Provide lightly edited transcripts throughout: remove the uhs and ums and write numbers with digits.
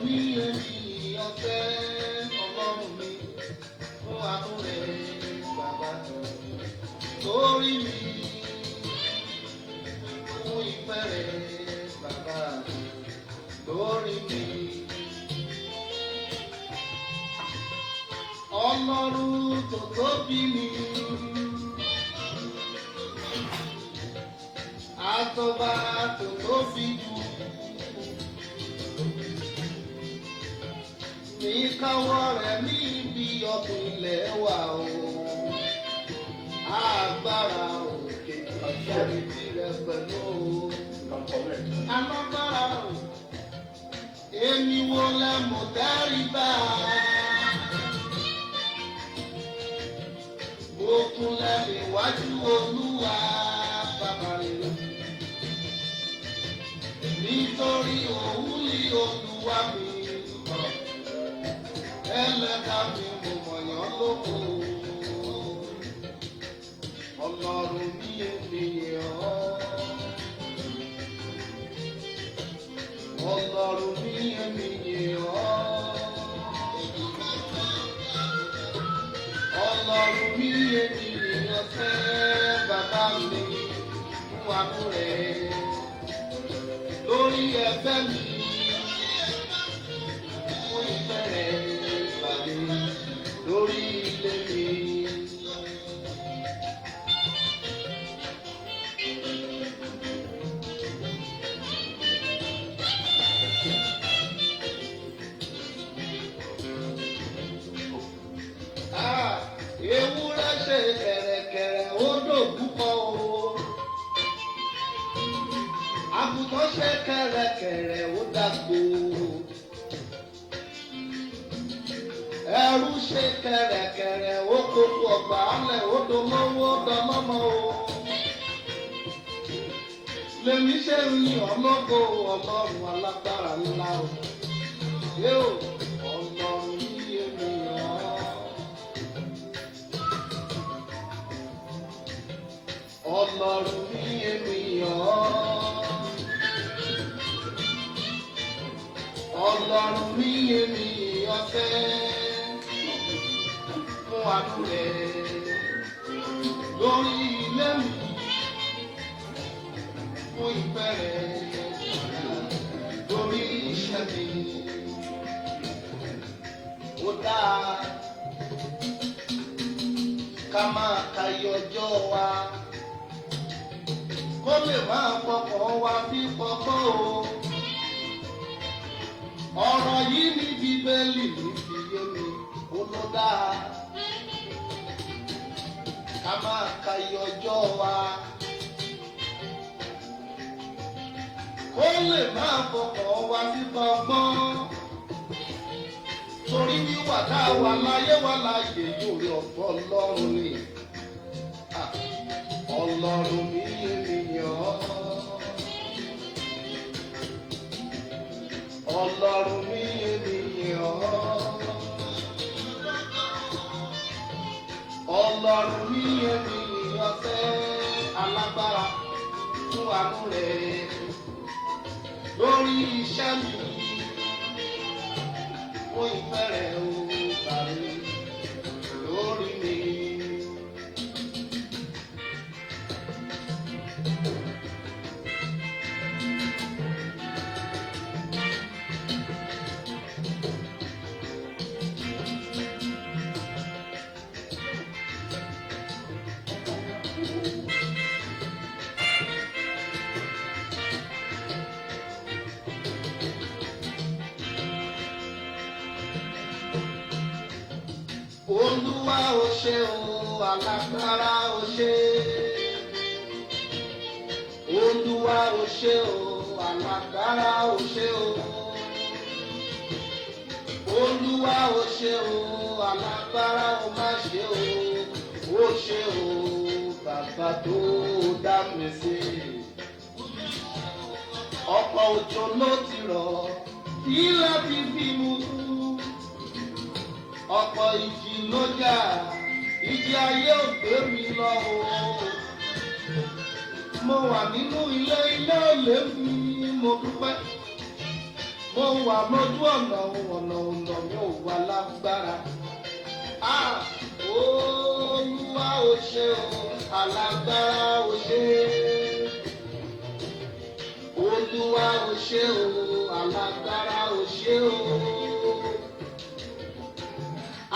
mi ènìyàn fẹ́ ọlọ́run mi fún àánú rẹ̀ bàbá lórí mi fún ìfẹ́ rẹ̀ bàbá lórí mi. Ọlọ́run tó tóbi mi àtọ́ba tó tóbi jù ní káwọ́ rẹ̀ níbi ọ̀gbìn ilẹ̀ wà o agbára òkè ọ̀ṣẹ́ni tirẹ̀ pẹ̀lú alágbára o èmi wo lẹ mọ̀ tẹ́rìbá. Okun lẹ́lẹ̀ wájú Olúwa bàbá rere. Nítorí òun ní Olúwa mi. Ẹlẹ́dàá mi mo mọ̀yán lóko. Ọlọ́run ní ènìyàn. Ọlọ́run ní ènìyàn. Ọlọ́run mi ènìyàn fẹ́ bàbá mi fún àánú rẹ̀ lórí ẹ̀fẹ́ mi fún ìfẹ́ rẹ̀ pàdé lórí ilé mi. Ewúrẹ́ ṣe kẹ̀rẹ̀kẹ̀rẹ̀ ó dògúkọ o. Àgùntàn ṣe kẹ̀rẹ̀kẹ̀rẹ̀ ó dàgbò. Ẹrú ṣe kẹ̀rẹ̀kẹ̀rẹ̀ ó kókó ọgbà alẹ̀ ó dolówó dọlọ́mọ o. Lèmi ṣe ń yin ọlọ́gbọ́ Ọlọ́run alágbára ńlá o. Yóò Ọlọ́run ní ènìyàn. Ọlọ́run ní ènìyàn. Ọlọ́run ní ènìyàn fẹ́ fún àánú rẹ̀ lórí ilé mi fún ìfẹ́ rẹ̀ lórí iṣẹ́ mi. Ó dáa ká máa kàyé ọjọ́ wa kó lè máa fọkàn wá bí pọpọ́ o. Ọ̀rọ̀ yìí ní Bíbélì ní fi yé mi ó ló dáa ká máa kàyé ọjọ́ wa kó lè máa fọkàn wá bí pọpọ́. Torí wíwà tá a wà láyé wà láyé yóò rí ọ̀pọ̀ Ọlọ́run ni. Ọlọ́run mi ènìyàn. Ọlọ́run mi ènìyàn. Ọlọ́run mi ènìyàn fẹ́ alágbára fún àánú rẹ̀ lórí iṣẹ́ mi fún ìfẹ́ rẹ̀ ó bàrẹ̀ lórí mi. Olúwa ó ṣé o, alágbára ó ṣé. Olúwa ó ṣé o, alágbára ó ṣé o. Olúwa ó ṣé o, alágbára ó má ṣe o. Ó ṣé o, bàbá tó dá mi sí. Ọ̀pọ̀ òjò ló ti rọ̀, ilẹ̀ ti fi mú. Ọ̀pọ̀ ìjì ló jà, ìjì ayé ò gbé mi lọ o. Mo wà nínú ilé ò lé mi, mo dúpẹ́. mo wà lójú ọ̀nà mi ò wà lágbára. Olúwa ò ṣe o, alágbára ò ṣe. Olúwa ò ṣe o, alágbára ò ṣe o.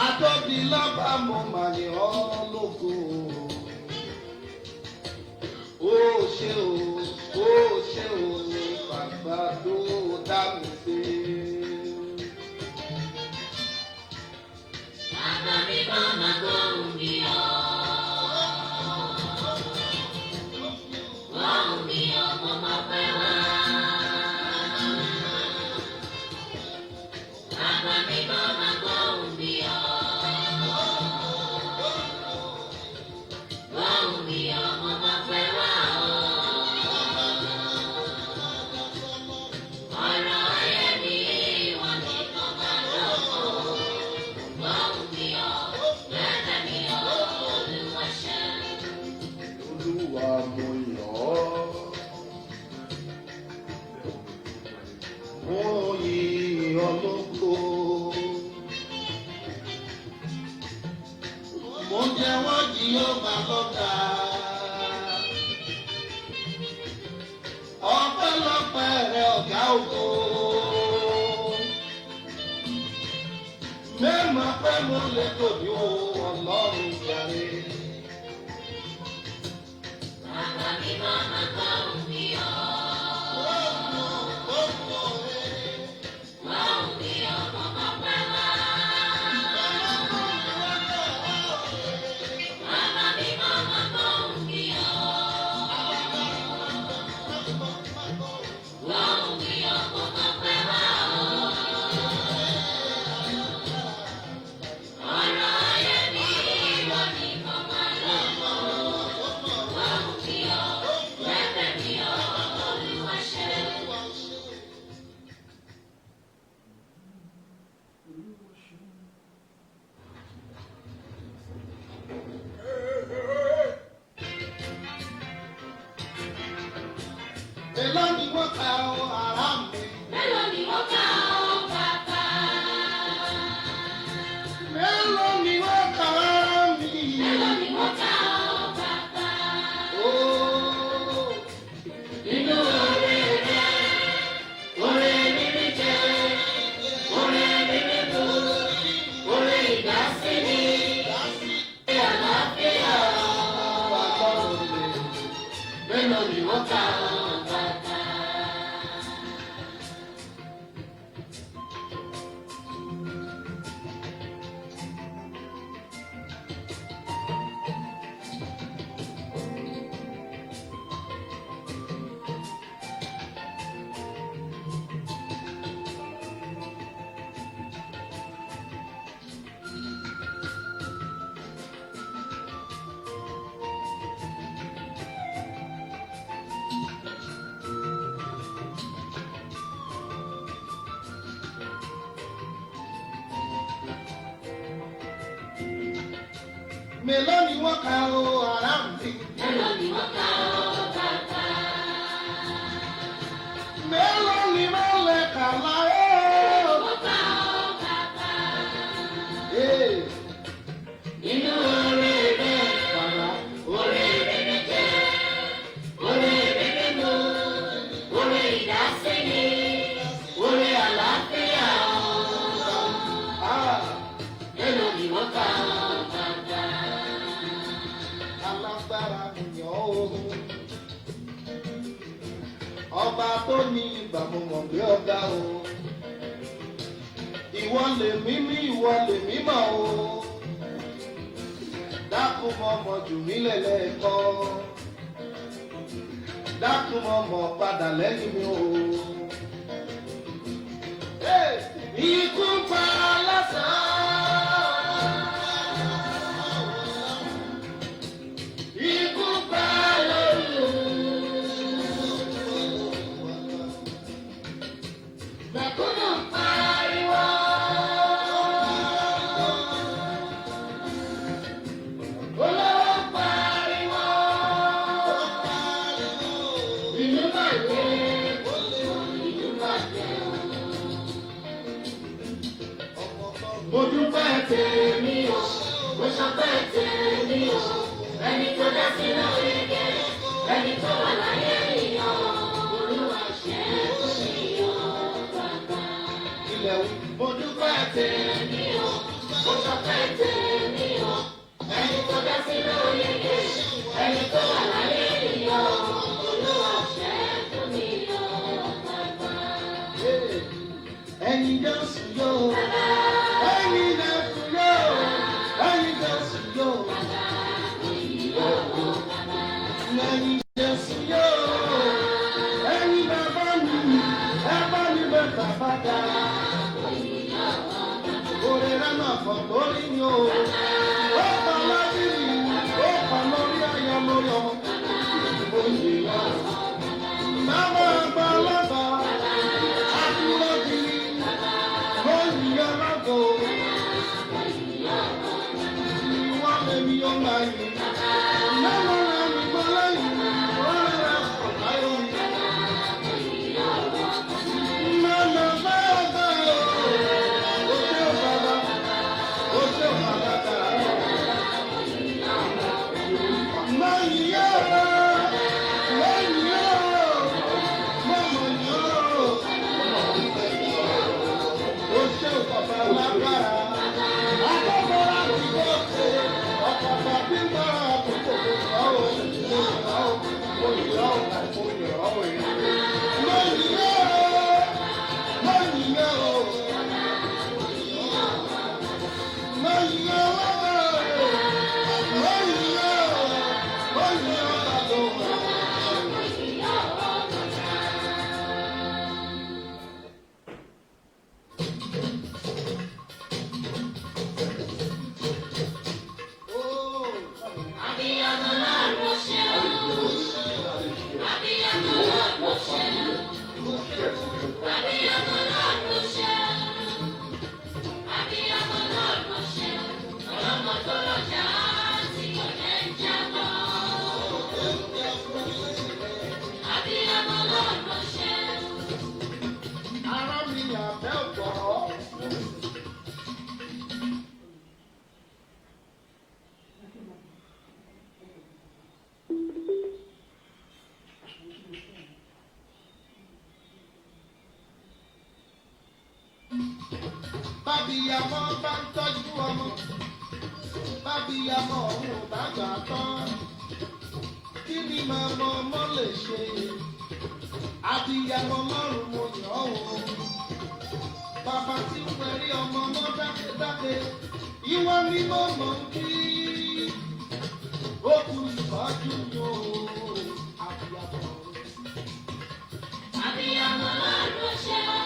Atóbi lọ́ba mo mà ní ọ́ lógo. Ó ṣe o, ó ṣe o, bàbá tó dá mi sí. Bàbá mi bá máa gbóhùn mi ọ́. Gbóhùn mi ọ́, mo máa pẹ́ wá. Bàbá mi bá máa gbóhùn mi ọ́. Gbóhùn mi ọ́, mo máa pẹ́ wá. Ọ̀rọ̀ ayé mi ìwọ nìkan máa lọ́kọ̀ọ́. Gbóhùn mi ọ́, lẹ́tẹ̀ mi ọ́, Olúwa ṣe. Olúwa mo yàn ọ́. Mo yìn ọ́ lógo. Mo jẹ́wọ́ Jèhófà lọ́gà. Ọpẹ́lọpẹ́ rẹ ọ̀gá ògo. Mẹ́mọ̀ pé mo lè tòbí o, Ọlọ́run jàre. Bàbá mi bá máa gbóhùn mi ọ́. Gbóhùn mi ọ́, mo máa pẹ́ wá. Bàbá mi bá máa gbóhùn mi ọ́. Gbóhùn mi ọ́, mo máa pẹ́ wá. Ọ̀rọ̀ ayé mi ìwọ nìkan máa lọ́kọ̀ọ́. Gbóhùn mi ọ́, lẹ́tẹ̀ mi ọ́, Olúwa ṣe. Èló ni wọ́n ka ọ ará mi? Mélòó ni mo kà ọ́ bàbá? Èló ni wọ́n ka ará mi? Mélòó ni mo kà ọ́ bàbá? Oh, Nínú oore rẹ̀, oore mímí jẹ, oore mímí mu, oore ìdásíni, oore àlàáfíà. Ọlọ́run mi. Mélòó ni mo kà ọ́ bàbá? Mélòó ni wọ́n ka ọ ará mi? Mélòó ni mo kà ọ́ bàbá? Mélòó ni wọ́n lè kà láyé? Mo kà ọ́ bàbá. Ee, Nínú oore rẹ̀, bàbá. oore mímí jẹ, oore mímí mu, oore ìdásíni, oore àlàáfíà. Ah, Mélòó ni mo kà ọ́ bàbá? alágbára mo yàn ọ́ o. Ọba tó ní ìgbà mo mọ̀ pé ọ̀gá o. Ìwọ lè mímí, ìwọ lè mímọ̀ o. Dákun mọ̀ mọ̀ jù mí lẹ́lẹ́kọ́. Dákun mọ̀ mọ̀ padà lẹ́yìn mi o. Hey! Ikú ń pa lásán. Ikú ń pa lóru. Mẹ̀kúnnù ń pariwo. Olówó ń pariwo. Ìlú bàjẹ́, ìlú bàjẹ́. mo dúpẹ́ tèmi o. Mo ṣọpẹ́ tèmi o. Ẹni tó dá sí lórí gẹ̀, ẹni tó wà láyé nìyàn. Olúwa ṣe tó nìyàn bàbá. Ilẹ̀ wí, mo dúpẹ́ tèmi o. Mo ṣọpẹ́ tèmi o. Ẹni tó dá sí lórí gẹ̀, ẹni tó wà láyé nìyàn. Olúwa ṣe tó nìyàn bàbá. Ẹyin Jésù yóò. Ẹyin Jésù yóò. Ẹyin Jésù yóò. Ẹyin Jésù yóò. Ẹyin bàbá mi. Ẹ bá mi bẹ bàbá dá. Orí rẹ̀ máa fọ̀ lórí mi o. Ó pa lórí mi. Ó pa lórí ayọ̀ lórí ọmọ. Mo yè wá. Bàbá àgbà lábà. Àdúrà bí. Mo yè lágbo. Ìwọ́n lè mi yóò máa yè. Mẹ́wàá rẹ̀ mi gbọ́ lẹ́yìn. Wọ́n rẹ̀ kọ̀ láyọ̀ mi. Mẹ́lẹ̀ bẹ́ẹ̀ bẹ́ẹ̀ o. Ó ṣe bàbá. Ó ṣe bàbá dára. Lẹ́yìn yóò. Lẹ́yìn yóò. Mọ̀mọ́ yóò. Ó ṣe bàbá lágbára. Akọ́kọ́rọ́ àti bọ́ọ̀sì. Ọ̀pọ̀pọ̀ bí ń bá àkókò tó sọ ọ́. Mo yọ̀ ọ́. Lẹ́yìn yóò. Lẹ́yìn yóò. Lẹ́yìn yóò. Abiyamọ lọ́run ṣe o. Abiyamọ lọ́run ṣe o. Abiyamọ lọ́run ṣe o. Abiyamọ lọ́run ṣe o. Ọlọ́mọ tó lọ́jà tí kò jẹ́ ń jábọ́. Abiyamọ lọ́run ṣe o. Ara mi àbẹ́ ọ̀pọ̀. Bábíyamọ bá ń tọ́jú ọmọ. Bábíyamọ òun ò bá gbà tán. Kí ni màmá ọmọ lè ṣe? Abíyamọ márùn-ún mo yàn ọ́ o. Bàbá tí ń pẹ̀rí ọmọ mọ́ dákẹ́dákẹ́. Ìwọ ni mo mọ̀ ń kí. Ó kú ìtọ́jú yóò. Abíyamọ. Abiyamọ lọ́run ṣe o.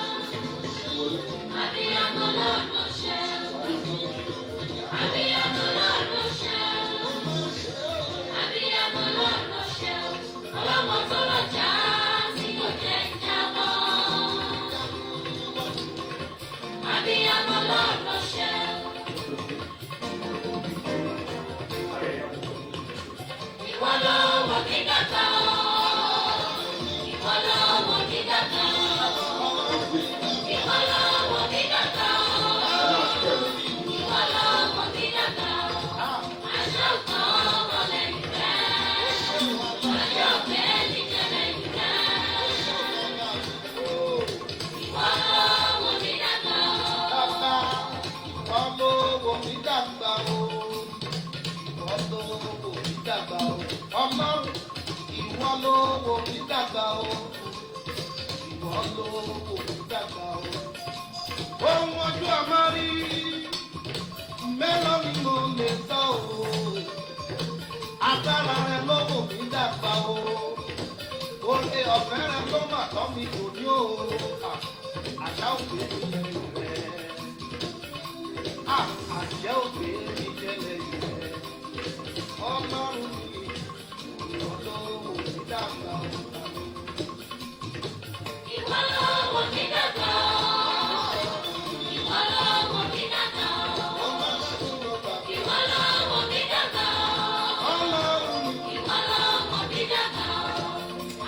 Abiyamọ lọ́run ṣe o. Abiyamọ lọ́run ṣe o. Abiyamọ lọ́run ṣe o. Ọlọ́mọ tó lọ́jà tí kò jẹ́ ń jábọ́. Abiyamọ lọ́run ṣe o. Ìwọ ló wọ̀ mí dàgbà o. Ìwọ ló wọ̀ mí dàgbà o. Ìwọ ló wọ̀ mí dàgbà o. Ìwọ ló wọ̀ mí dàgbà o. Aṣọ kan wọ̀ lẹ́yìn rẹ̀. Aṣọ bẹ́ẹ̀ni jẹ́ lẹ́yìn rẹ̀. Ìwọ ló wọ̀ mí dàgbà o. Bàbá ọmọ wo mi dàgbà o. Ìwọ ló wò mí dàgbà o. Ọmọ ìwọ ló wò mí dàgbà o. Ìwọ ló wò mí dàgbà o. Ohun ojú ọmọ rí mélòó ni mo lè sọ o. Agbára rẹ ló wò mí dàgbà o. Oore ọ̀fẹ́ rẹ ló mà tọ́ mi kò ní o. Àṣà òkè mi lẹ́yìn rẹ̀. Àṣẹ òkè mi jẹ́ lẹ́yìn rẹ̀. Ọlọ́run mi, ìwọ ló wò mí dàgbà o. Ìwọ ló wọ̀ mí dàgbà o. Ìwọ ló wọ̀ mí dàgbà o. Ìwọ ló wọ̀ mí dàgbà o. Ìwọ ló wọ̀ mí dàgbà o.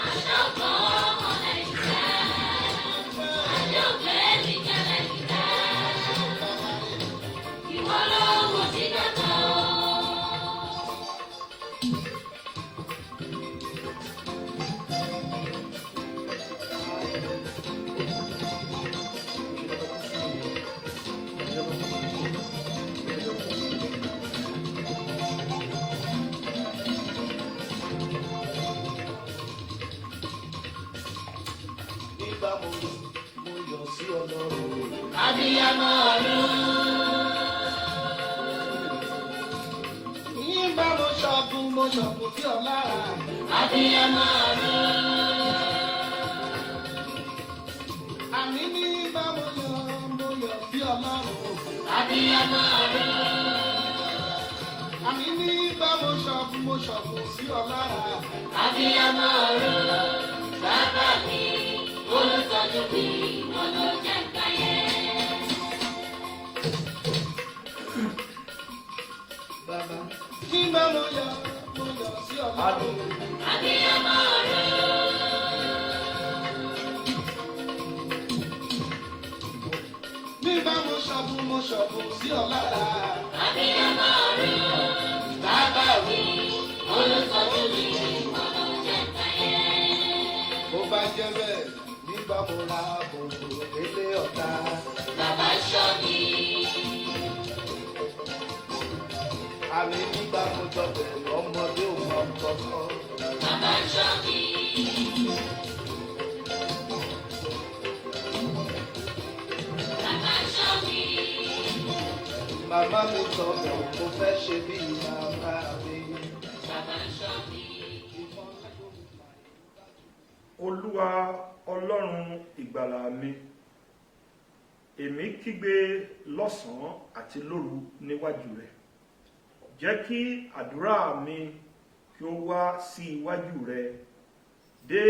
Aṣọ kan wọ̀ lẹ́yìn rẹ̀. Aṣọ bẹ́ẹ̀ni jẹ́ lẹ́yìn rẹ̀. Ọlọ́run. Abiyamọ ọ̀run. Nígbà mo ṣọ̀gùn sí ọ lára. Abiyamọ ọ̀run. Àní nígbà mo yọ̀ sí Ọlọ́run. Abiyamọ ọ̀run. Àní nígbà mo ṣọ̀gùn sí ọ lára. Abiyamọ ọ̀run. Bàbá mi, olùtọ́jú mi, ọ̀nà jẹ́ káyé. Bàbá nígbà mo yọ̀ sí Ọlọ́run. Abiyamọ ọ̀run. Nígbà mo ṣọ̀gùn sí ọ lára. Abiyamọ ọ̀run. Bàbá mi, olùtọ́jú mi, ọ̀nà jẹ́ káyé. Bó bá jẹ́ bẹ́ẹ̀ nígbà mo ra bòbò délé ọ̀tá. Bàbá ṣọ́ mi. Àní nígbà mo jọbẹ̀ ọmọdé ò mọ kọ̀ọ̀kan. Bàbá ṣọ́ mi. Bàbá ṣọ́ mi. Màmá mi sọ̀rọ̀ mo fẹ́ ṣe bí màmá mi. Bàbá ṣọ́ mi. Olúwa Ọlọ́run ìgbàlà mi, èmi kígbe lọ́sàn-án àti lóru níwájú rẹ̀. Jẹ́ kí àdúrà mi kí ó wá sí iwájú rẹ̀, dé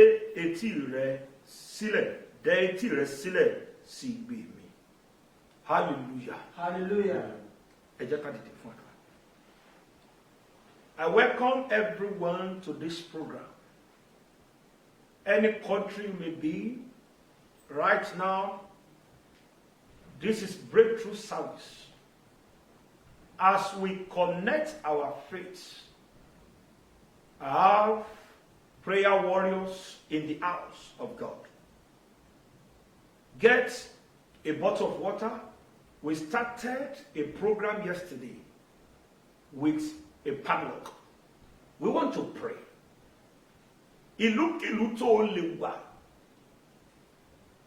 etí rẹ̀ sílẹ̀ sí ìgbé mi. Hallelujah. Hallelujah. Ẹ jẹ́ ká dìde fún àdúrà. I welcome everyone to this program. Any country you may be right now, this is breakthrough service. As we connect our faith, I have prayer warriors in the house of God. Get a bottle of water. We started a program yesterday with a padlock. We want to pray. Ìlúkìlú tó lè wà,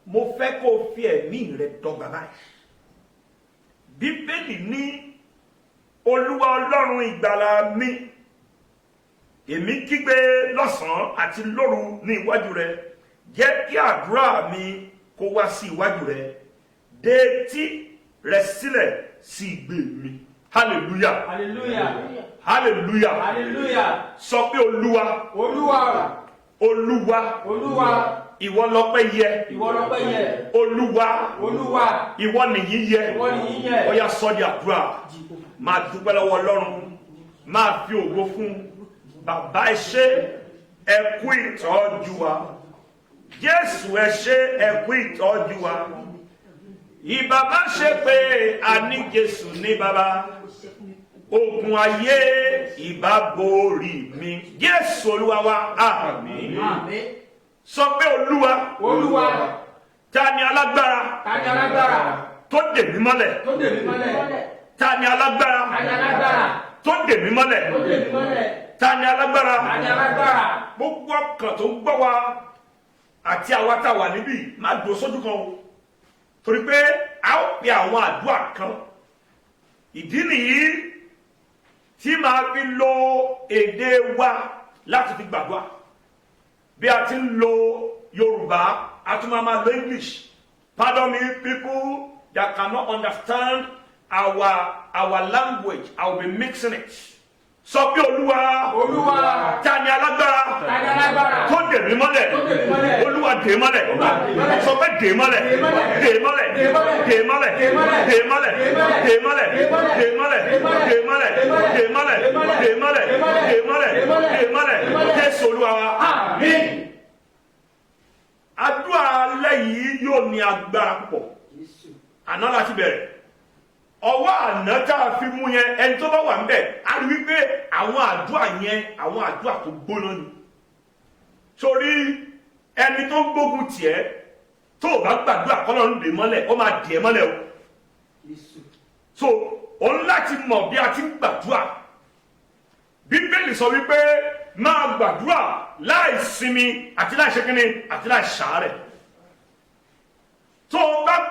mo fẹ́ kó fi ẹ̀mí rẹ̀ dọ́gba báyìí. Bíbélì ní Olúwa Ọlọ́run ìgbàlà mi, èmi kígbe lọ́sàn-án àti lóru ní iwájú rẹ̀. Jẹ́ kí àdúrà mi kó wá sí iwájú rẹ̀, dé etí rẹ̀ sílẹ̀ sí ìgbé mi. Hallelujah. Hallelujah. Hallelujah. Hallelujah. Sọ pé Olúwa. Olúwa. Olúwa. Olúwa. Ìwọ lọ́pẹ́ yẹ. Ìwọ lọ́pẹ́ yẹ. Olúwa. Olúwa. Ìwọ nìyí yẹ. Ìwọ nìyí yẹ. Ó yá sọ di àdúrà. Máa dúpẹ́ lọ́wọ́ Ọlọ́run. Máa fi ògo fún bàbá ẹ ṣé, ẹ kú ìtọ́jú wa. Jésù ẹ ṣé, ẹ kú ìtọ́jú wa. Ìbàbá ṣe pé a ní Jésù ní bàbá. Ogun ayé ìbá borí mi. Jésù Olúwa wa, àmín. Àmín. Sọ pé Olúwa. Olúwa. Ta ni alágbára? Ta ni alágbára? Tó dè mí mọ́lẹ̀. Tó dè mí mọ́lẹ̀. Ta ni alágbára? Ta ni alágbára? Tó dè mí mọ́lẹ̀. Tó dè mí mọ́lẹ̀. Ta ni alágbára? Ta ni alágbára? Gbogbo ọkàn tó ń gbọ́ wa àti àwa tá a wà níbí máa dùn sójú kan o. Torí pé a ó pe àwọn àdúrà kan. Ìdí nìyí tí màá fi lo èdè wa láti fi gbàdúrà. Bí a ti ń lo Yorùbá, a tún máa lo English. Pardon me, people that cannot understand our language. I will be mixing it. Sọ pé Olúwa. Olúwa. Ta ni alágbára? Ta ni alágbára? Tó dè mí mọ́lẹ̀. Tó dè mí mọ́lẹ̀. Olúwa dè mọ́lẹ̀. Sọ pé dè mọ́lẹ̀. Dè mọ́lẹ̀. Dè mọ́lẹ̀. Dè mọ́lẹ̀. Dè mọ́lẹ̀. Dè mọ́lẹ̀. Dè mọ́lẹ̀. Dè mọ́lẹ̀. Dè mọ́lẹ̀. Dè mọ́lẹ̀. Dè mọ́lẹ̀. Dè mọ́lẹ̀. Dè mọ́lẹ̀. Dè mọ́lẹ̀. Dè mọ́lẹ̀. Dè mọ́lẹ̀. Dè mọ́lẹ̀. Dè Dè mọ́lẹ̀. mọ́lẹ̀. Dè mọ́lẹ̀. Dè mọ́lẹ̀. Dè mọ́lẹ̀. Jésù Olúwa wa. Àmín. Àdúrà alẹ́ yìí yóò ní agbára púpọ̀. Àná láti bẹ̀rẹ̀. Ọwọ́ àná tá a fi mú yẹn, ẹni tó bá wà ń bẹ̀, a rí wípé àwọn àdúrà yẹn, àwọn àdúrà tó gbóná ni. Torí ẹni tó ń gbógun tiẹ̀, tó o bá gbàdúrà kọ́lọ́run dè mọ́lẹ̀, ó máa dè mọ́lẹ̀ o. So, òun láti mọ̀ bí a ti ń gbàdúrà. Bíbélì sọ wípé máa gbàdúrà láì sinmi àti láì ṣe kíni àti láì ṣàárẹ̀. Tó o bá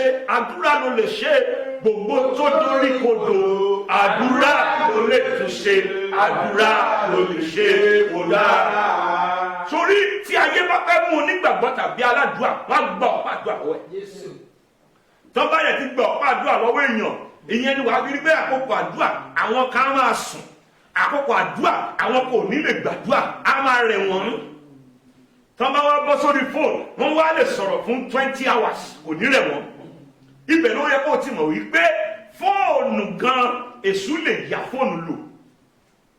ṣe, àdúrà ló lè ṣe. Gbogbo tó dorí kodò, àdúrà ló lè tún ṣe, àdúrà ló lè ṣe kò dáa. Sórí tí ayé bá fẹ́ mú onígbàgbọ́ tàbí aládùúà, wọ́n á gba ọ̀pá àdúrà lọ́wọ́ ẹ̀. Tó bá yẹ ti gba ọ̀pá àdúrà lọ́wọ́ èèyàn, ìyẹn ni wàá fi rí pé àkókò àdúrà àwọn kan máa sùn, àkókò àdúrà àwọn kò ní lè gbàdúrà, á máa rẹ̀ wọ́n. Tó bá wá bọ́ sórí fóònù, wọ́n wá lè sọ̀rọ̀ fún 20 hours, kò ní rẹ̀ wọ́n. Ibẹ̀ ló yẹ kó o ti mọ̀ wípé fóònù gan èṣù lè yà fóònù lò.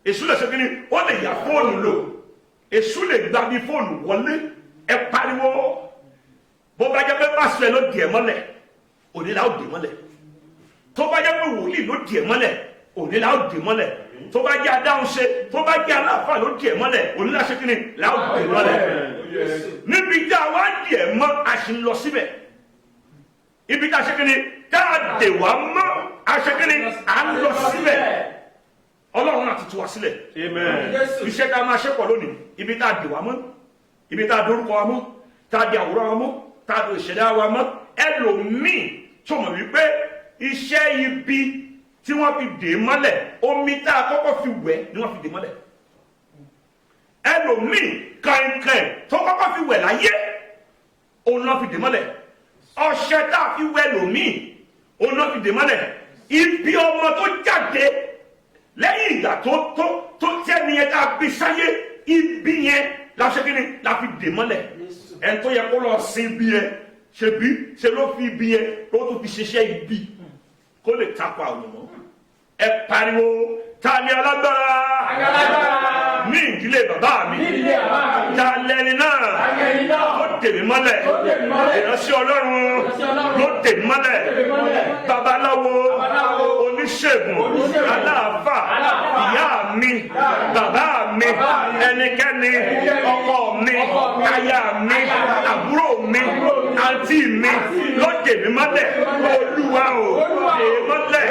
Èṣù lè ṣe kí ni? Ó lè yà fóònù lò. Èṣù lè gba bí fóònù wọlé. Ẹ pariwo. Bó bá jẹ́ pé pásítọ̀ ẹ ló dì ẹ́ mọ́lẹ̀, òní la ó dì mọ́lẹ̀. Tó bá jẹ́ pé wòlíì ló dì ẹ́ mọ́lẹ̀, òní la ó dì mọ́lẹ̀. Tó bá jẹ́ adáhunṣe, tó bá jẹ́ aláàfáà ló dì ẹ́ mọ́lẹ̀, òní la ṣe kí ni? La ó dì mọ́lẹ̀. Níbi tí a wá dì ẹ́ mọ́, a sì ń lọ síbẹ̀. Ibi tá a ṣe kí ni? Tá a dè wá mọ́, a ṣe kí ni? À ń lọ síbẹ̀. Ọlọ́run náà ti tú wa sílẹ̀. Iṣẹ́ tá a máa ṣe pọ̀ lónìí, ibi tá a dè wá mọ́, ibi tá a dorúkọ wa mọ́, tá a di àwòrán wa mọ́, tá a do ìṣẹ̀dá wa mọ́. Ẹlòmíì tó mọ̀ wípé iṣẹ́ ibi tí wọ́n fi dè mọ́lẹ̀, omi tá a kọ́kọ́ fi wẹ̀ ni wọ́n fi dè mọ́lẹ̀. Ẹlòmíì kàìnkàìn tó kọ́kọ́ fi wẹ̀ láyé, òun náà fi dè mọ́lẹ̀. Ọṣẹ tá a fi wẹ̀ lòmíì, òun náà fi dè mọ́lẹ̀. Ibi ọmọ tó jáde lẹ́yìn ìgbà tó tẹ́ni yẹn tá a bí sáyé, ibi yẹn la ṣe kí ni? La fi dè mọ́lẹ̀. Ẹni tó yẹ kó lọ sin ibi yẹn, ṣe ló fi ibi yẹn ló tún fi ṣiṣẹ́ ibi kó lè takò àwòrán. Ẹ pariwo, ta ni alágbára ní ìdílé bàbá mi? Ta lẹni náà ó dè mí mọ́lẹ̀? Ìránṣẹ́ Ọlọ́run ló dè mí mọ́lẹ̀. Babaláwo, oníṣègùn, aláàfáà, ìyá mi, bàbá mi, ẹnikẹ́ni, ọkọ mi, aya mi, àbúrò mi, àǹtí mi ló dè mí mọ́lẹ̀. Olúwa o, dè mọ́lẹ̀,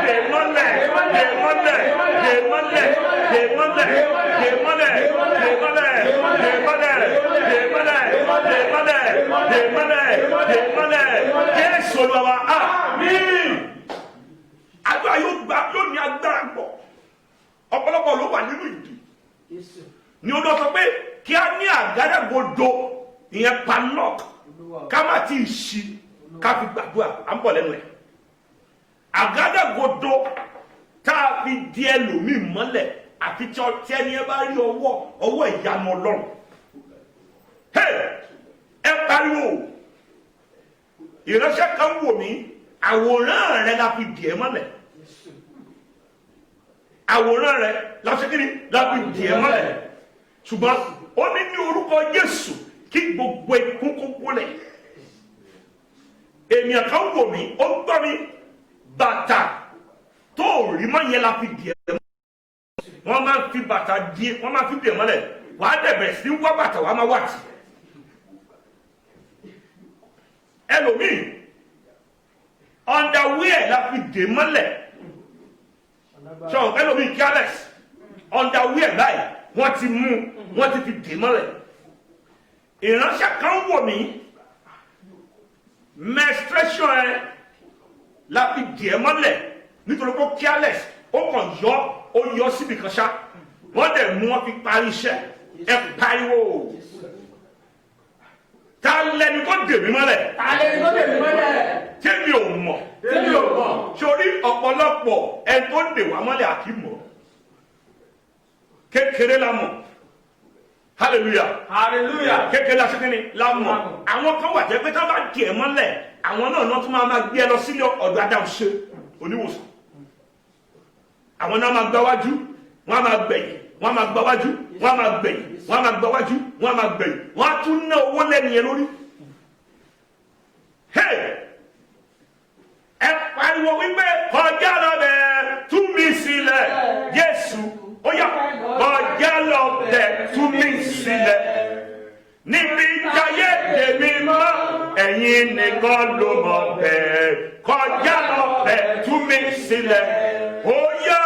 dè mọ́lẹ̀, dè mọ́lẹ̀, dè mọ́lẹ̀, dè mọ́lẹ̀, dè mọ́lẹ̀, dè mọ́lẹ̀, dè mọ́lẹ̀, dè mọ́lẹ̀, dè mọ́lẹ̀, dè mọ́lẹ̀, dè mọ́lẹ̀. Jésù Olúwa wa, àmín. Àdúrà yóò ní agbára pọ̀. Ọ̀pọ̀lọpọ̀ ló wà nínú ìdí. Ni ó lọ sọ pé kí a ní àgádágodo ìyẹn padlock ká má ti ṣí ká fi gbàdúrà, à ń bọ̀ lẹ́nu ẹ̀. Àgádágodo tá a fi di ẹlòmíì mọ́lẹ̀ àfi tí ẹni ẹ bá rí ọwọ́ ìyanu Ọlọ́run. Ẹ pariwo, ìránṣẹ́ kan wò mí, àwòrán rẹ la fi dì ẹ́ mọ́lẹ̀. Àwòrán rẹ la ṣe kí ni? La fi dì ẹ́ mọ́lẹ̀. Ṣùgbọ́n ó ní ní orúkọ Jésù kí gbogbo ikú kó wọlẹ̀. Ènìyàn kan wò mí, ó gbọ́ mi, bàtà tó rí mọ́ yẹn la fi dì ẹ́ mọ́lẹ̀. Wọ́n máa fi bàtà dì, wọ́n máa fi dì ẹ́ mọ́lẹ̀. Wàá dẹ̀bẹ̀ sí wá bàtà, wàá máa wà tì. Ẹlòmíì underwear la fi dè mọ́lẹ̀. So ẹlòmíì careless, underwear báyìí wọ́n ti mú, wọ́n ti fi dè mọ́lẹ̀. Ìránṣẹ́ kan wò mí, menstruation ẹ la fi dè mọ́lẹ̀ nítorí pé careless, ó kàn yọ síbi kan ṣá, wọ́n dẹ̀ mú wọn fi parí iṣẹ́. Ẹ pariwo, ta lẹni tó dè mí mọ́lẹ̀? Ta lẹni tó dè mí mọ́lẹ̀? Tèmi ò mọ̀. Tèmi ò mọ̀. Sórí ọ̀pọ̀lọpọ̀ ẹni tó dè wá mọ́lẹ̀ àti mọ̀. Kékeré la mọ̀. Hallelujah. Hallelujah. Kékeré la ṣe kí ni? La mọ̀. Àwọn kan wà jẹ́ pé tá bá dè ẹ́ mọ́lẹ̀, àwọn náà tún máa gbé ẹ lọ sílé ọ̀dọ̀ adáhunṣe oníwòsàn. Àwọn náà máa gbáwájú, wọ́n á máa gbẹ̀yìn, wọ́n á máa gbáwájú, wọ́n á máa gbẹ̀yìn, wọ́n á máa gbáwájú, wọ́n á máa gbẹ̀yìn, wọ́n á tún ná owó lẹ́nu yẹn lórí. Ẹ pariwo wípé kọjá lọ bẹ̀ tú mi sílẹ̀. Jésù, ó yá, kọjá lọ bẹ̀ tú mi sílẹ̀. Níbi jayé tèmi mọ́, ẹ̀yin nìkan ló mọ̀ bẹ́ẹ̀. Kọjá lọ bẹ̀ tú mi sílẹ̀. Ó yá,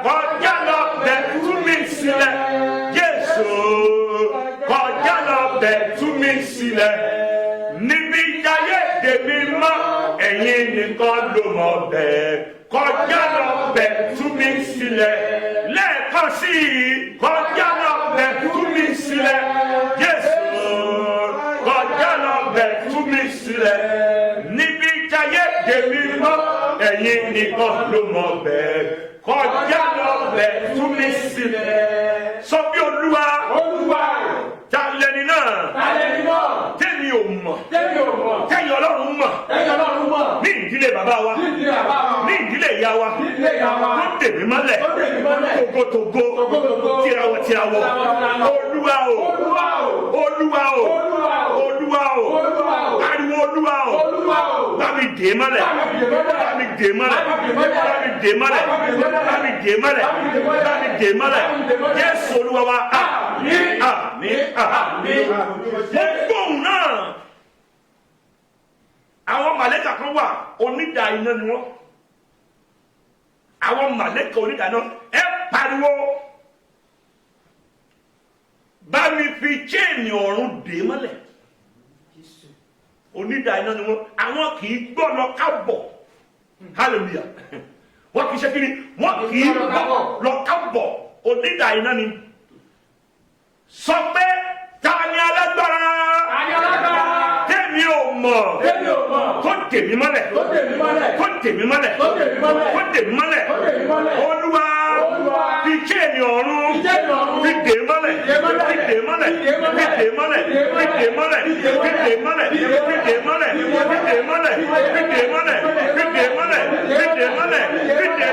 kọjá lọ bẹ̀ tú mi sílẹ̀. Jésù, kọjá lọ bẹ̀ tú mi sílẹ̀. Níbi jayé tèmi mọ́. mímọ́ ẹ̀yin nìkan ló mọ̀ bẹ́ẹ̀ kọjá lọ bẹ̀ tú mi sílẹ̀ lẹ́ẹ̀kan sí i kọjá lọ bẹ̀ tú mi sílẹ̀ Jésù kọjá lọ bẹ̀ tú mi sílẹ̀ níbi jayé dèmí mọ́ ẹ̀yin nìkan ló mọ̀ bẹ́ẹ̀ kọjá lọ bẹ̀ tú mi sílẹ̀ sọ bí Olúwa ta lẹni náà tẹ́mi ò mọ̀ tẹ́yìn Ọlọ́run mọ̀ ní ìdílé bàbá wa ní ìdílé ìyá wa tó dèmí mọ́lẹ̀ togotogo tirawọ̀ Olúwa o Olúwa o Olúwa o ariwo Olúwa o bá mi dè mọ́lẹ̀ bá mi dè mọ́lẹ̀ bá mi dè mọ́lẹ̀ bá mi dè mọ́lẹ̀ bá mi dè mọ́lẹ̀ Jésù Olúwa wa àmín àmín àmín. Gbogbo òun náà àwọn màlẹ́kà kan wà onídà iná ni wọ́n àwọn màlẹ́kà onídà iná ẹ pariwo bá mi fi chéènì ọ̀run dè mọ́lẹ̀ onídà iná ni wọ́n àwọn kì í gbọ́ lọ ká bọ̀ hallelujah wọ́n kì í ṣe kí ni wọ́n kì í gbọ́ lọ ká bọ̀ onídà iná ni sọ pé ta ni alágbára tèmi ò mọ̀ kó tèmi mọ́lẹ̀ kó tèmi mọ́lẹ̀ kó tèmi mọ́lẹ̀ Olúwa fi chéènì ọ̀run fi dè mọ́lẹ̀ fi dè mọ́lẹ̀ fi dè mọ́lẹ̀ fi dè mọ́lẹ̀ fi dè mọ́lẹ̀ fi dè mọ́lẹ̀ fi dè mọ́lẹ̀ fi dè mọ́lẹ̀ fi dè mọ́lẹ̀ fi dè mọ́lẹ̀ fi dè mọ́lẹ̀ fi dè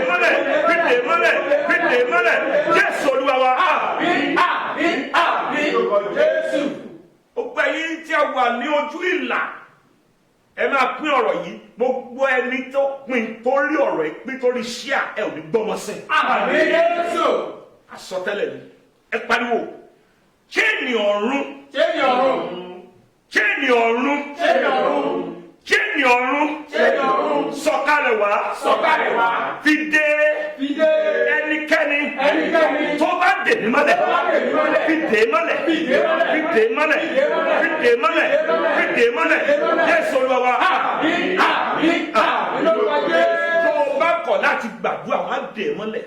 mọ́lẹ̀ fi dè mọ́lẹ̀ fi dè mọ́lẹ̀ Jésù Olúwa wa àmín àmín àmín Jésù. Ó pẹ́ yín tí a wà ní ojú ìlà ẹ máa pín ọ̀rọ̀ yìí gbogbo ẹni tó pín torí ọ̀rọ̀ yìí pín torí ṣíà ẹ ò ní gbọ́mọ sí. Àmín Jésù. Àsọtẹ́lẹ̀ ni ẹ pariwo chéènì ọ̀run Chéènì ọ̀run. chéènì ọ̀run Chéènì ọ̀run. chéènì ọ̀run Chéènì ọ̀run. sọ̀kalẹ̀ wá Sọ̀kalẹ̀ wá. fi dé Fìdé. ẹnikẹ́ni Ẹnikẹ́ni. tó bá dè mí mọ́lẹ̀ Tó bá dè mí mọ́lẹ̀. fi dè mọ́lẹ̀ Fi dè mọ́lẹ̀. fi dè mọ́lẹ̀ fi dè mọ́lẹ̀ fi dè mọ́lẹ̀ Jésù Olúwa wa Àmín àmín àmín lórúkọ Jésù. tó o bá kọ̀ láti gbàdúrà wọn á dè mọ́lẹ̀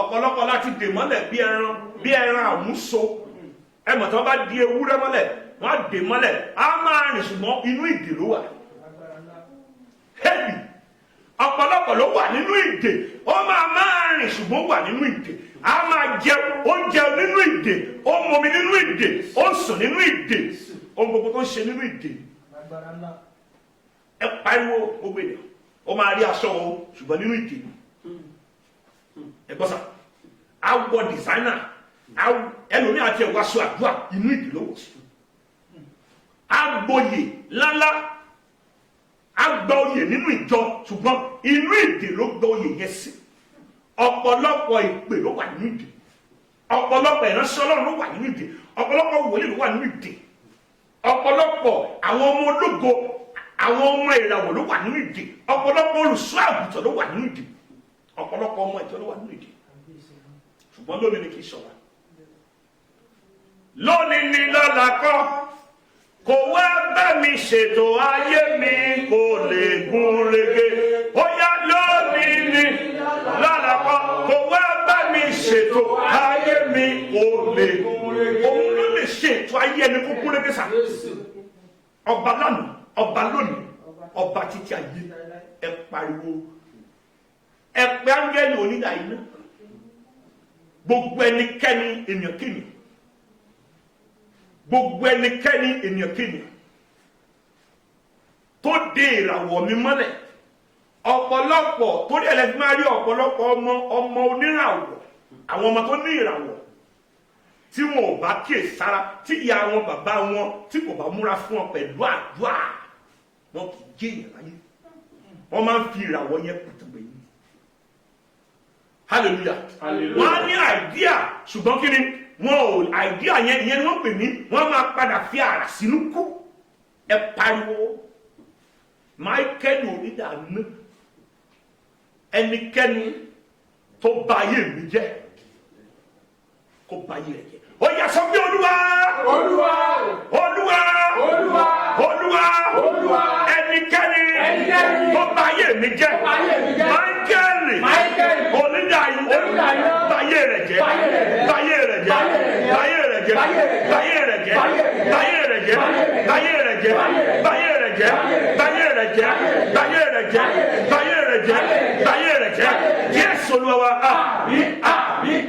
ọ̀pọ̀lọpọ̀ láti dè mọ́lẹ̀ bí ẹran àmúso ẹ mọ̀ tí wọ́n bá di ewúrẹ́ mọ́lẹ̀ wọ́n á dè mọ́lẹ̀ á máa rìn ṣùgbọ́n inú ìdè ló wà hẹ́bì ọ̀pọ̀lọpọ̀ ló wà nínú ìdè ó máa rìn ṣùgbọ́n wà nínú ìdè á máa jẹ oúnjẹ nínú ìdè ó mọmi nínú ìdè ó sùn nínú ìdè ohun gbogbo tó ń ṣe nínú ìdè ẹ pariwo gbogbo ènìyàn ó máa rí aṣọ o ṣùgbọ́n nínú ìdè ẹ gbọ́ sà á wọ dìsáínà ẹlòmíì àti ẹ̀wọ̀ aṣọ àdúrà inú ìdè ló wọ̀ sí á gboyè ńláńlá á gba oyè nínú ìjọ ṣùgbọ́n inú ìdè ló gba oyè yẹn sí ọ̀pọ̀lọpọ̀ ìpè ló wà nínú ìdè ọ̀pọ̀lọpọ̀ ìránṣẹ́ Ọlọ́run ló wà nínú ìdè ọ̀pọ̀lọpọ̀ wòlíì ló wà nínú ìdè ọ̀pọ̀lọpọ̀ àwọn ọmọ ológo àwọn ọmọ ìràwọ̀ ló wà nínú ìdè ọ̀pọ̀lọpọ̀ olùṣọ́ àgùntàn ló wà nínú ìdè ọ̀pọ̀lọpọ̀ ọmọ ìjọ ló wà nínú ìdè ṣùgbọ́n lónìí ni kì í ṣọ̀wá lónìí ni lọ́la kọ́ kò wá bá mi ṣètò ayé mi kò lè gún régé ó yá lónìí ni lọ́la kọ́ kò wá bá mi ṣètò ayé mi kò lè gún régé òun ló lè ṣètò ayé ẹni kó gún régé sà ọba lánàá ọba lónìí ọba títí ayé ẹ pariwo ẹ pé áńgẹ́lì onídàá iná gbogbo ẹnikẹ́ni ènìyàn kìnìún gbogbo ẹnikẹ́ni ènìyàn kìnìún tó dé ìràwọ̀ mi mọ́lẹ̀ ọ̀pọ̀lọpọ̀ torí ẹlẹ́gbẹ́ máa rí ọ̀pọ̀lọpọ̀ ọmọ oníràwọ̀ àwọn ọmọ tó ní ìràwọ̀ tí wọn ò bá kíyè sára tí ìyá wọn bàbá wọn tí kò bá múra fún wọn pẹ̀lú àdúrà wọn kì í jẹ́ èèyàn láyé wọn máa ń fi ìràwọ̀ yẹn kùtùgbẹ̀ yìí hallelujah wọn á ní àìdíà ṣùgbọ́n kí ni wọn ò àìdíà yẹn ìyẹn ni wọ́n pè ní wọ́n máa padà fi àrà sínú kú ẹ pariwo Michael onídàánú ẹnikẹ́ni tó bà ayé mi jẹ́ kó bà ayé rẹ̀ jẹ́ ó yá sọ pé Olúwa Olúwa. Olúwa Olúwa. Olúwa olúwa ẹnikẹ́ni tó bá ayé mi jẹ́ máíkẹ́lì onídàáyé báyé rẹ̀ jẹ́ báyé rẹ̀ jẹ́ báyé rẹ̀ jẹ́ báyé rẹ̀ jẹ́ báyé rẹ̀ jẹ́ báyé rẹ̀ jẹ́ báyé rẹ̀ jẹ́ báyé rẹ̀ jẹ́ báyé rẹ̀ jẹ́ báyé rẹ̀ jẹ́ báyé rẹ̀ jẹ́ Jésù Olúwa àmín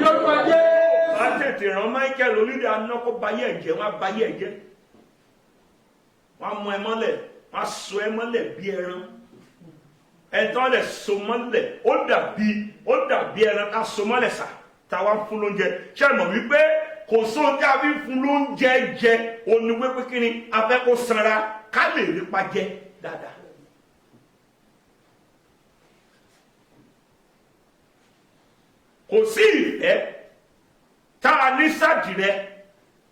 lórúkọ Jésù. Wọ́n á tètè rán máíkẹ́lì onídàáyé aná kó báyé ẹ̀jẹ̀ wọ́n á báyé ẹ̀jẹ̀ wọ́n á mú ẹ mọ́lẹ̀ wọ́n á so ẹ mọ́lẹ̀ bí ẹran ẹ̀tọ́ lẹ̀ so mọ́lẹ̀ ó dàbí ẹran ká so mọ́lẹ̀ sà táwa fún lóúnjẹ ṣé ẹ mọ̀ wípé kò sóhun tí a fi fún lóúnjẹ jẹ òní wípé kí ni a fẹ́ kó sanra ká lè rí pa jẹ dáadáa. kò sí ìfẹ́ tá a ní sádìrẹ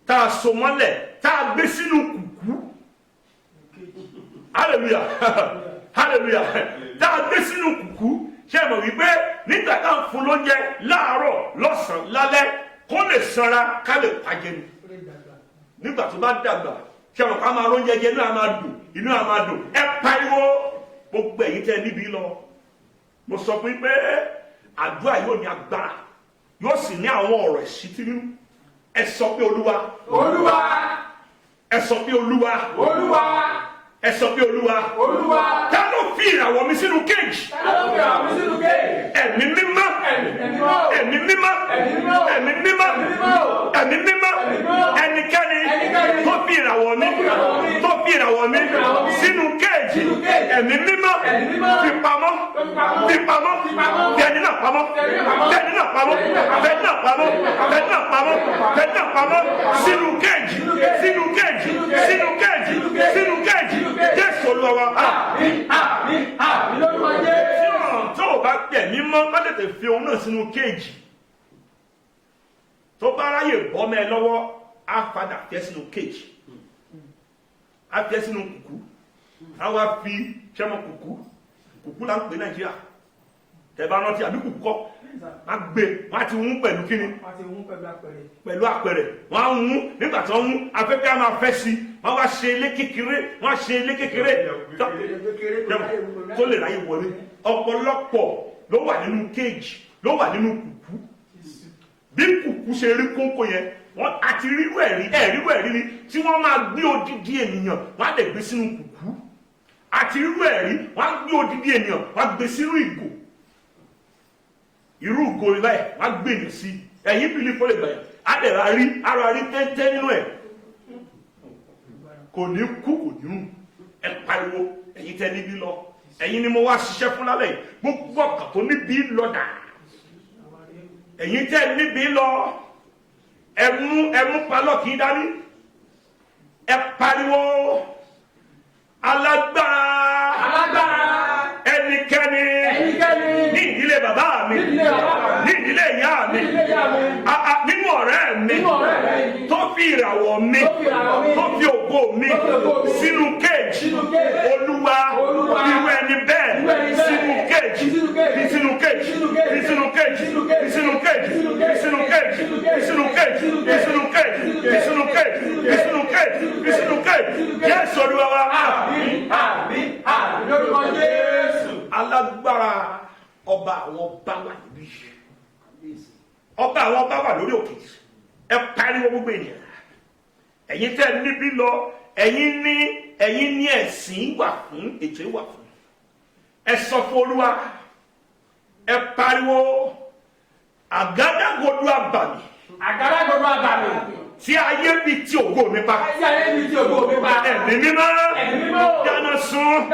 tá a so mọ́lẹ̀ tá a gbé sínú kùkú hallelujah hallelujah tá a gbé sínú kùkú ṣé ẹ mọ̀ wípé nígbà tá a ń fún lóúnjẹ láàárọ̀ lọ́sàn-án lálẹ́ kó lè sanra ká lè pàjẹ́ ni nígbà tó bá dàgbà ṣé ẹ mọ̀ ká máa lóúnjẹ jẹ inú àmà dùn ẹ pariwo gbogbo ẹ̀yin tẹ́ níbí lọ mo sọ pé àdúrà yóò ní agbára yóò sì ní àwọn ọ̀rọ̀ ìṣítí nínú ẹ sọ pé olúwa ẹ sọ pé olúwa ẹ sọ pé olúwa ta ló fi ìràwọ̀ mi sínú kéèjì ẹ̀mí mímọ́ ẹ̀mí mímọ́ ẹ̀mí mímọ́ ẹ̀mí mímọ́ ẹnikẹ́ni tó fi ìràwọ̀ mi sínú kéèjì ẹ̀mí mímọ́ fi pamọ́ fi ẹni náà pamọ́ sínú kéèjì Jésù Olúwa àmín lórúkọ Jésù. Tó o bá pẹ̀ mímọ́ má tètè fi ohun náà sínú kéèjì tó bá ráyè bọ́ mẹ́ lọ́wọ́ á padà fẹ́ sínú kéèjì á fẹ́ sínú kùkú á wá fi ṣẹ́mọ̀ kùkú là ń pè Nàìjíríà tẹ̀bá rántí àbí kùkú kọ́ wọ́n á gbé wọ́n á ti hún pẹ̀lú kíni pẹ̀lú àpẹẹrẹ wọ́n á hún nígbà tí wọ́n hún afẹ́fẹ́ á máa fẹ́ sí wọ́n wá ṣe ilé kékeré tó lè ráyè wọlé ọ̀pọ̀lọpọ̀ ló wà nínú kéèjì ló wà nínú kùkú bí kùkú ṣe rí kókó yẹn wọ́n àti rírú ẹ̀rí ni tí wọ́n máa gbé odidi ènìyàn wọ́n á lè gbé sínú kùkú àti rírú ẹ̀rí wọ́n á gbé odidi ènìyàn wọ́n á gbé sínú ìgò irú ìgò ìlà ẹ̀ wọ́n á gbé ènìyàn sí ẹ̀yìn bílí fọ́lẹ̀ gbàyà á dẹ̀ ara rí tẹ́ntẹ́ nínú ẹ̀ kò ní kú kò ní rùn ẹ pariwo ẹ̀yin tẹ́ níbí lọ ẹ̀yin ni mo wá ṣiṣẹ́ fún lálẹ́ gbogbo ọkàn tó níbí lọ dà ẹ̀yin tẹ́ níbí lọ ẹmú palọ́ọ̀kì dání ẹ pariwo alágbára ẹnikẹ́ni ní ìdílé bàbá mi ní ìdílé ìyá mi nínú ọ̀rẹ́ mi tó fi ìràwọ̀ mi tó fi ògo mi sínú kéèjì olúwa irú ẹni bẹ́ẹ̀ sínú kéèjì fi sínú kéèjì fi sínú kéèjì fi sínú kéèjì fi sínú kéèjì fi sínú kéèjì fi sínú kéèjì fi sínú kéèjì fi sínú kéèjì fi sínú kéèjì Jésù Olúwa wa àmín lórúkọ Jésù. Alágbára ọba àwọn ọba wà níbí ọba àwọn ọba wà lórí òkè ẹ pariwo gbogbo ènìyàn ẹ̀yin tẹ́ níbí lọ ẹ̀yin ní ẹ̀sìn wà fún ètò ìwà fún ẹ sọ fún Olúwa ẹ pariwo àgádágodo àbàmì tí ayé bí tí ògo mi pa ẹ̀mí mímọ́ dáná sun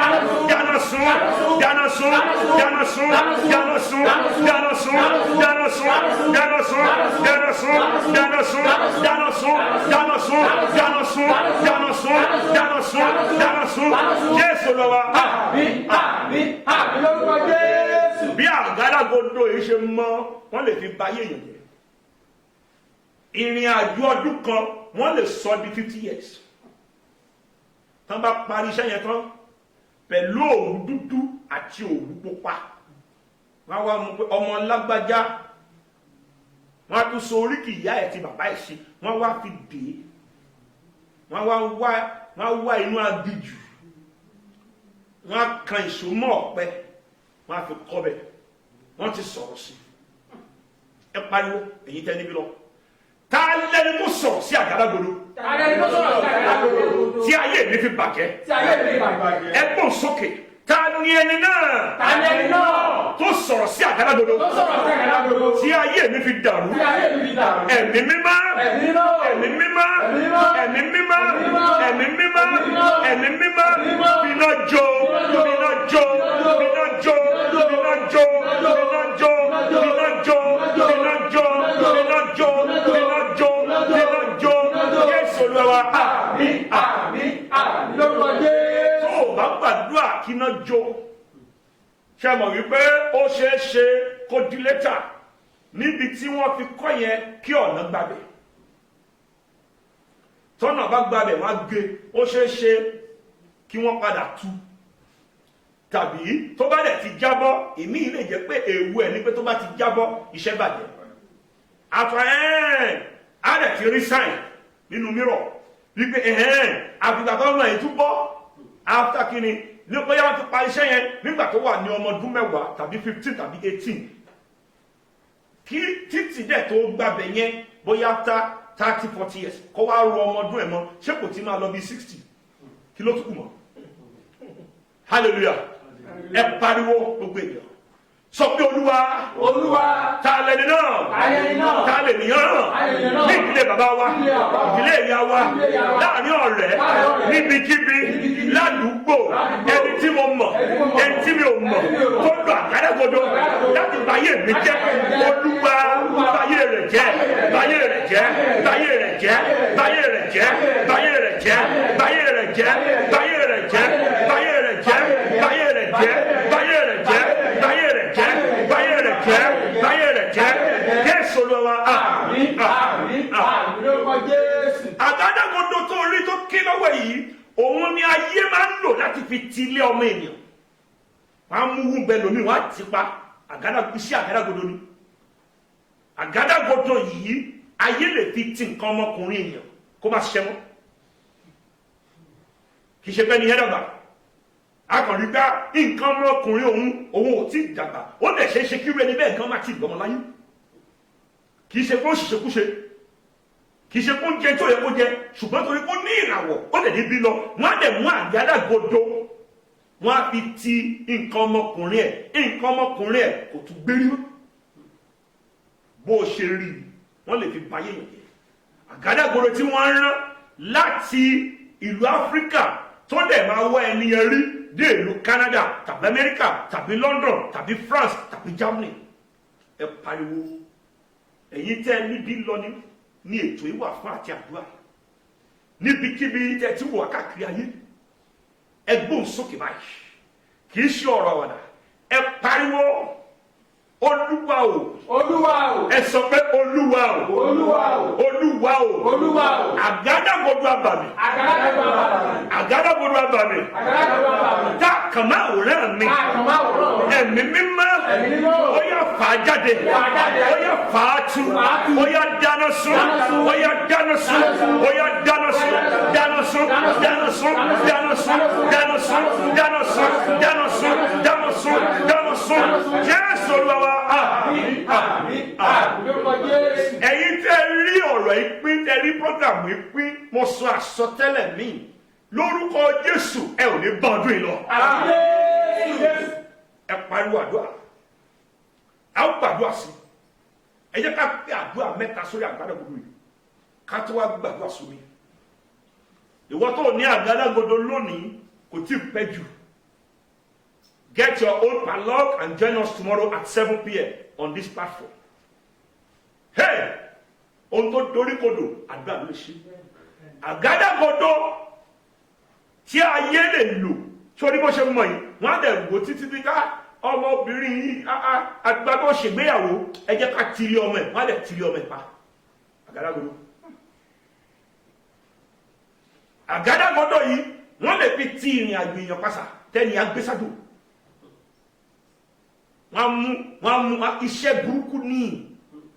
Jésù lọ́wọ́ bí àgádágodo yìí ṣe mọ́ wọ́n lè fi báyé yẹn jẹ́ ìrìn àjò ọdún kan wọ́n lè sọ di 50 years tán bá parí iṣẹ́ yẹn tán pẹ̀lú òwú dúdú àti òwú pupa wọ́n wá mú pé ọmọ lágbájá wọ́n á tún so oríkì ìyá ẹ̀ tí bàbá ẹ̀ ṣe wọ́n wá fi dè é wọ́n wá wọ́n á wá inú aginjù, wọ́n á kan ìṣó mọ́ ọ̀pẹ, wọ́n á fi kọ́ bẹ̀, wọ́n ti sọ̀rọ̀ sí ẹ pariwo èyí tẹ́ níbí lọ. Ta lẹni tó sọ̀rọ̀ sí àgádágodo tí ayé mi fi bàjẹ́? Ẹ gbọ́n sókè. Ta ni ẹni náà tó sọ̀rọ̀ sí àgádágodo tí ayé mi fi dàrú? Ẹ̀mí mímọ́, ẹ̀mí mímọ́, ẹ̀mí mímọ́, ẹ̀mí mímọ́, ẹ̀mí mímọ́, finá jó, finá jó, finá jó, finá jó, finá jó, finá jó, finá jó, finá jó, finá jó, finá jó. Jésù Olúwa, àmín, àmín, àmín lórúkọ Jésù. Tó o bá gbàdúrà kí iná jó, ṣe mọ̀ wípé ó ṣeé ṣe kó di létà níbi tí wọ́n fi kọ́ yẹn kí ọ̀nà gbàbẹ̀. Tọ́nà bá gbàbẹ̀ wọ́n á gé, ó ṣeé ṣe kí wọ́n padà tú. Tàbí tó bá dẹ̀ ti jábọ́, ìmí lè jẹ́ pé èèwọ̀ ẹ̀ ní pé tó bá ti jábọ́ iṣẹ́ bàjẹ́. Àtọ̀ á dẹ̀ ti rí sáìn nínú mírọ̀ wípé àfìgbà tó ń lọ ìtúbọ̀ after kínní ní bóyá wọ́n ti pa iṣẹ́ yẹn nígbà tó wà ní ọmọ ọdún 10 tàbí 15 tàbí 18 kí títí dẹ̀ tó gbàbẹ̀ yẹn bóyá after 30-40 years kó wá ru ọmọ ọdún ẹ̀ mọ́ ṣé kò tí máa lọ bí 60 kí ló tún kù mọ́? Hallelujah, ẹ pariwo gbogbo èèyàn sọ pé Olúwa ta lẹni náà, ta lè nìyàn ní ìdílé bàbá wa, ìdílé ìyá wa, láàrin ọ̀rẹ́, níbikíbi, ládùúgbò, ẹni tí mo mọ̀, ẹni tí mi ò mọ̀, tó lọ àgádágodo láti báyé mi jẹ́. Olúwa báyé rẹ̀ jẹ́, báyé rẹ̀ jẹ́, báyé rẹ̀ jẹ́, báyé rẹ̀ jẹ́, báyé rẹ̀ jẹ́, báyé rẹ̀ jẹ́, báyé rẹ̀ jẹ́, báyé rẹ̀ jẹ́, báyé rẹ̀ jẹ́, báyé rẹ̀ jẹ́, báyé rẹ̀ jẹ́, báyé rẹ̀ jẹ́, báyé rẹ̀ jẹ́. Jésù Olúwa, àmín, àmín, àmín lórúkọ Jésù. Àgádágodo tó rí tó kí lọ́wọ́ yìí, òun ni ayé máa ń lò láti fi ti ilé ọmọ ènìyàn. Wọ́n á mú wúńbẹ lómi, wọ́n á ti pa iṣẹ́ àgádágodo ni. Àgádágodo yìí ayé lè fi ti nǹkan ọmọkùnrin èèyàn kó má ṣiṣẹ́ mọ́. Kì í ṣe pé ní ẹ̀dọ̀gbà akọ̀rí gbá nǹkan ọmọkùnrin òun ò tí dàgbà, ó lè ṣe é ṣe kí irú ẹni bẹ́ẹ̀ gan má ti gbọmọ láyé. Kì í ṣe pé ó ṣìṣekúṣe, kì í ṣe pé ó jẹ tó yẹ kó jẹ, ṣùgbọ́n torí pé ó ní ìràwọ̀ ó lè débi lọ, wọ́n á dẹ̀ mú àgádágodo, wọ́n á fi ti nǹkan ọmọkùnrin ẹ̀ kò tún gbérí mọ́. Bó o ṣe rí wọ́n lè fi báyé yẹn jẹ́. Àgádágodo tí wọ́n rán láti ìlú Áfíríkà tó dẹ̀ máa wá ẹniyẹn rí dé ìlú Canada tàbí Amẹ́ríkà tàbí London tàbí France tàbí Germany. Ẹ pariwo ẹ̀yin tẹ́ níbí lọ ní ètò ìwà fún àti àdúrà níbikíbi tẹ́ ti wà káàkiri ayé. Ẹ gbóhùn sókè báyìí, kì í ṣe ọ̀rọ̀ àwàdà. Ẹ pariwo Olúwa o, ẹ sọ pé Olúwa o, àgádágodo abàmì, àgádágodo abàmì, tá kàmá àwòrán mi, ẹ̀mí mímọ́, ó yá fà á jáde, ó yá fà á tú, ó yá dáná sun, ó yá dáná sun, ó yá dáná sun, dáná sun, dáná sun, dáná sun, dáná sun, dáná sun, dáná sun, dáná sun, dáná sun. Jésù Olúwa, àmín, àmín, àmín. Ẹ̀yin tẹ́ rí ọ̀rọ̀ ìpín, tẹ́ rí prógrámù ìpín, mo sọ àsọtẹ́lẹ̀ mi lórúkọ Jésù, ẹ ò ní bá ọdún yìí lọ. Ẹ pariwo àdúrà, a ó gbàdúrà sí. Ẹ jẹ́ ká pé àdúrà mẹ́ta sórí àgádágodo yìí ká tó wá gbàdúrà sórí. Ìwọ tó ní àgádágodo lónìí kò tí ì pẹ́ jù. Get your own padlock and join us tomorrow at 7 p.m. on this platform. Hey! Ohun tó doríkodò àdúrà ló ṣe. Àgádágodo tí ayé lè lò sórí bó ṣe mọ̀ yìí, wọ́n á dẹ̀ wò títí bí ká ọmọbìnrin yìí àgbà tó ṣègbéyàwó, ẹ jẹ́ ká tiri ọmọ ẹ̀, wọ́n á dẹ̀ tiri ọmọ ẹ̀ pa. Àgádágodo. Àgádágodo yìí wọ́n lè fi ti ìrìn àjò èèyàn pàṣà tẹ́ni agbésádò. Wọ́n mú iṣẹ́ burúkú ní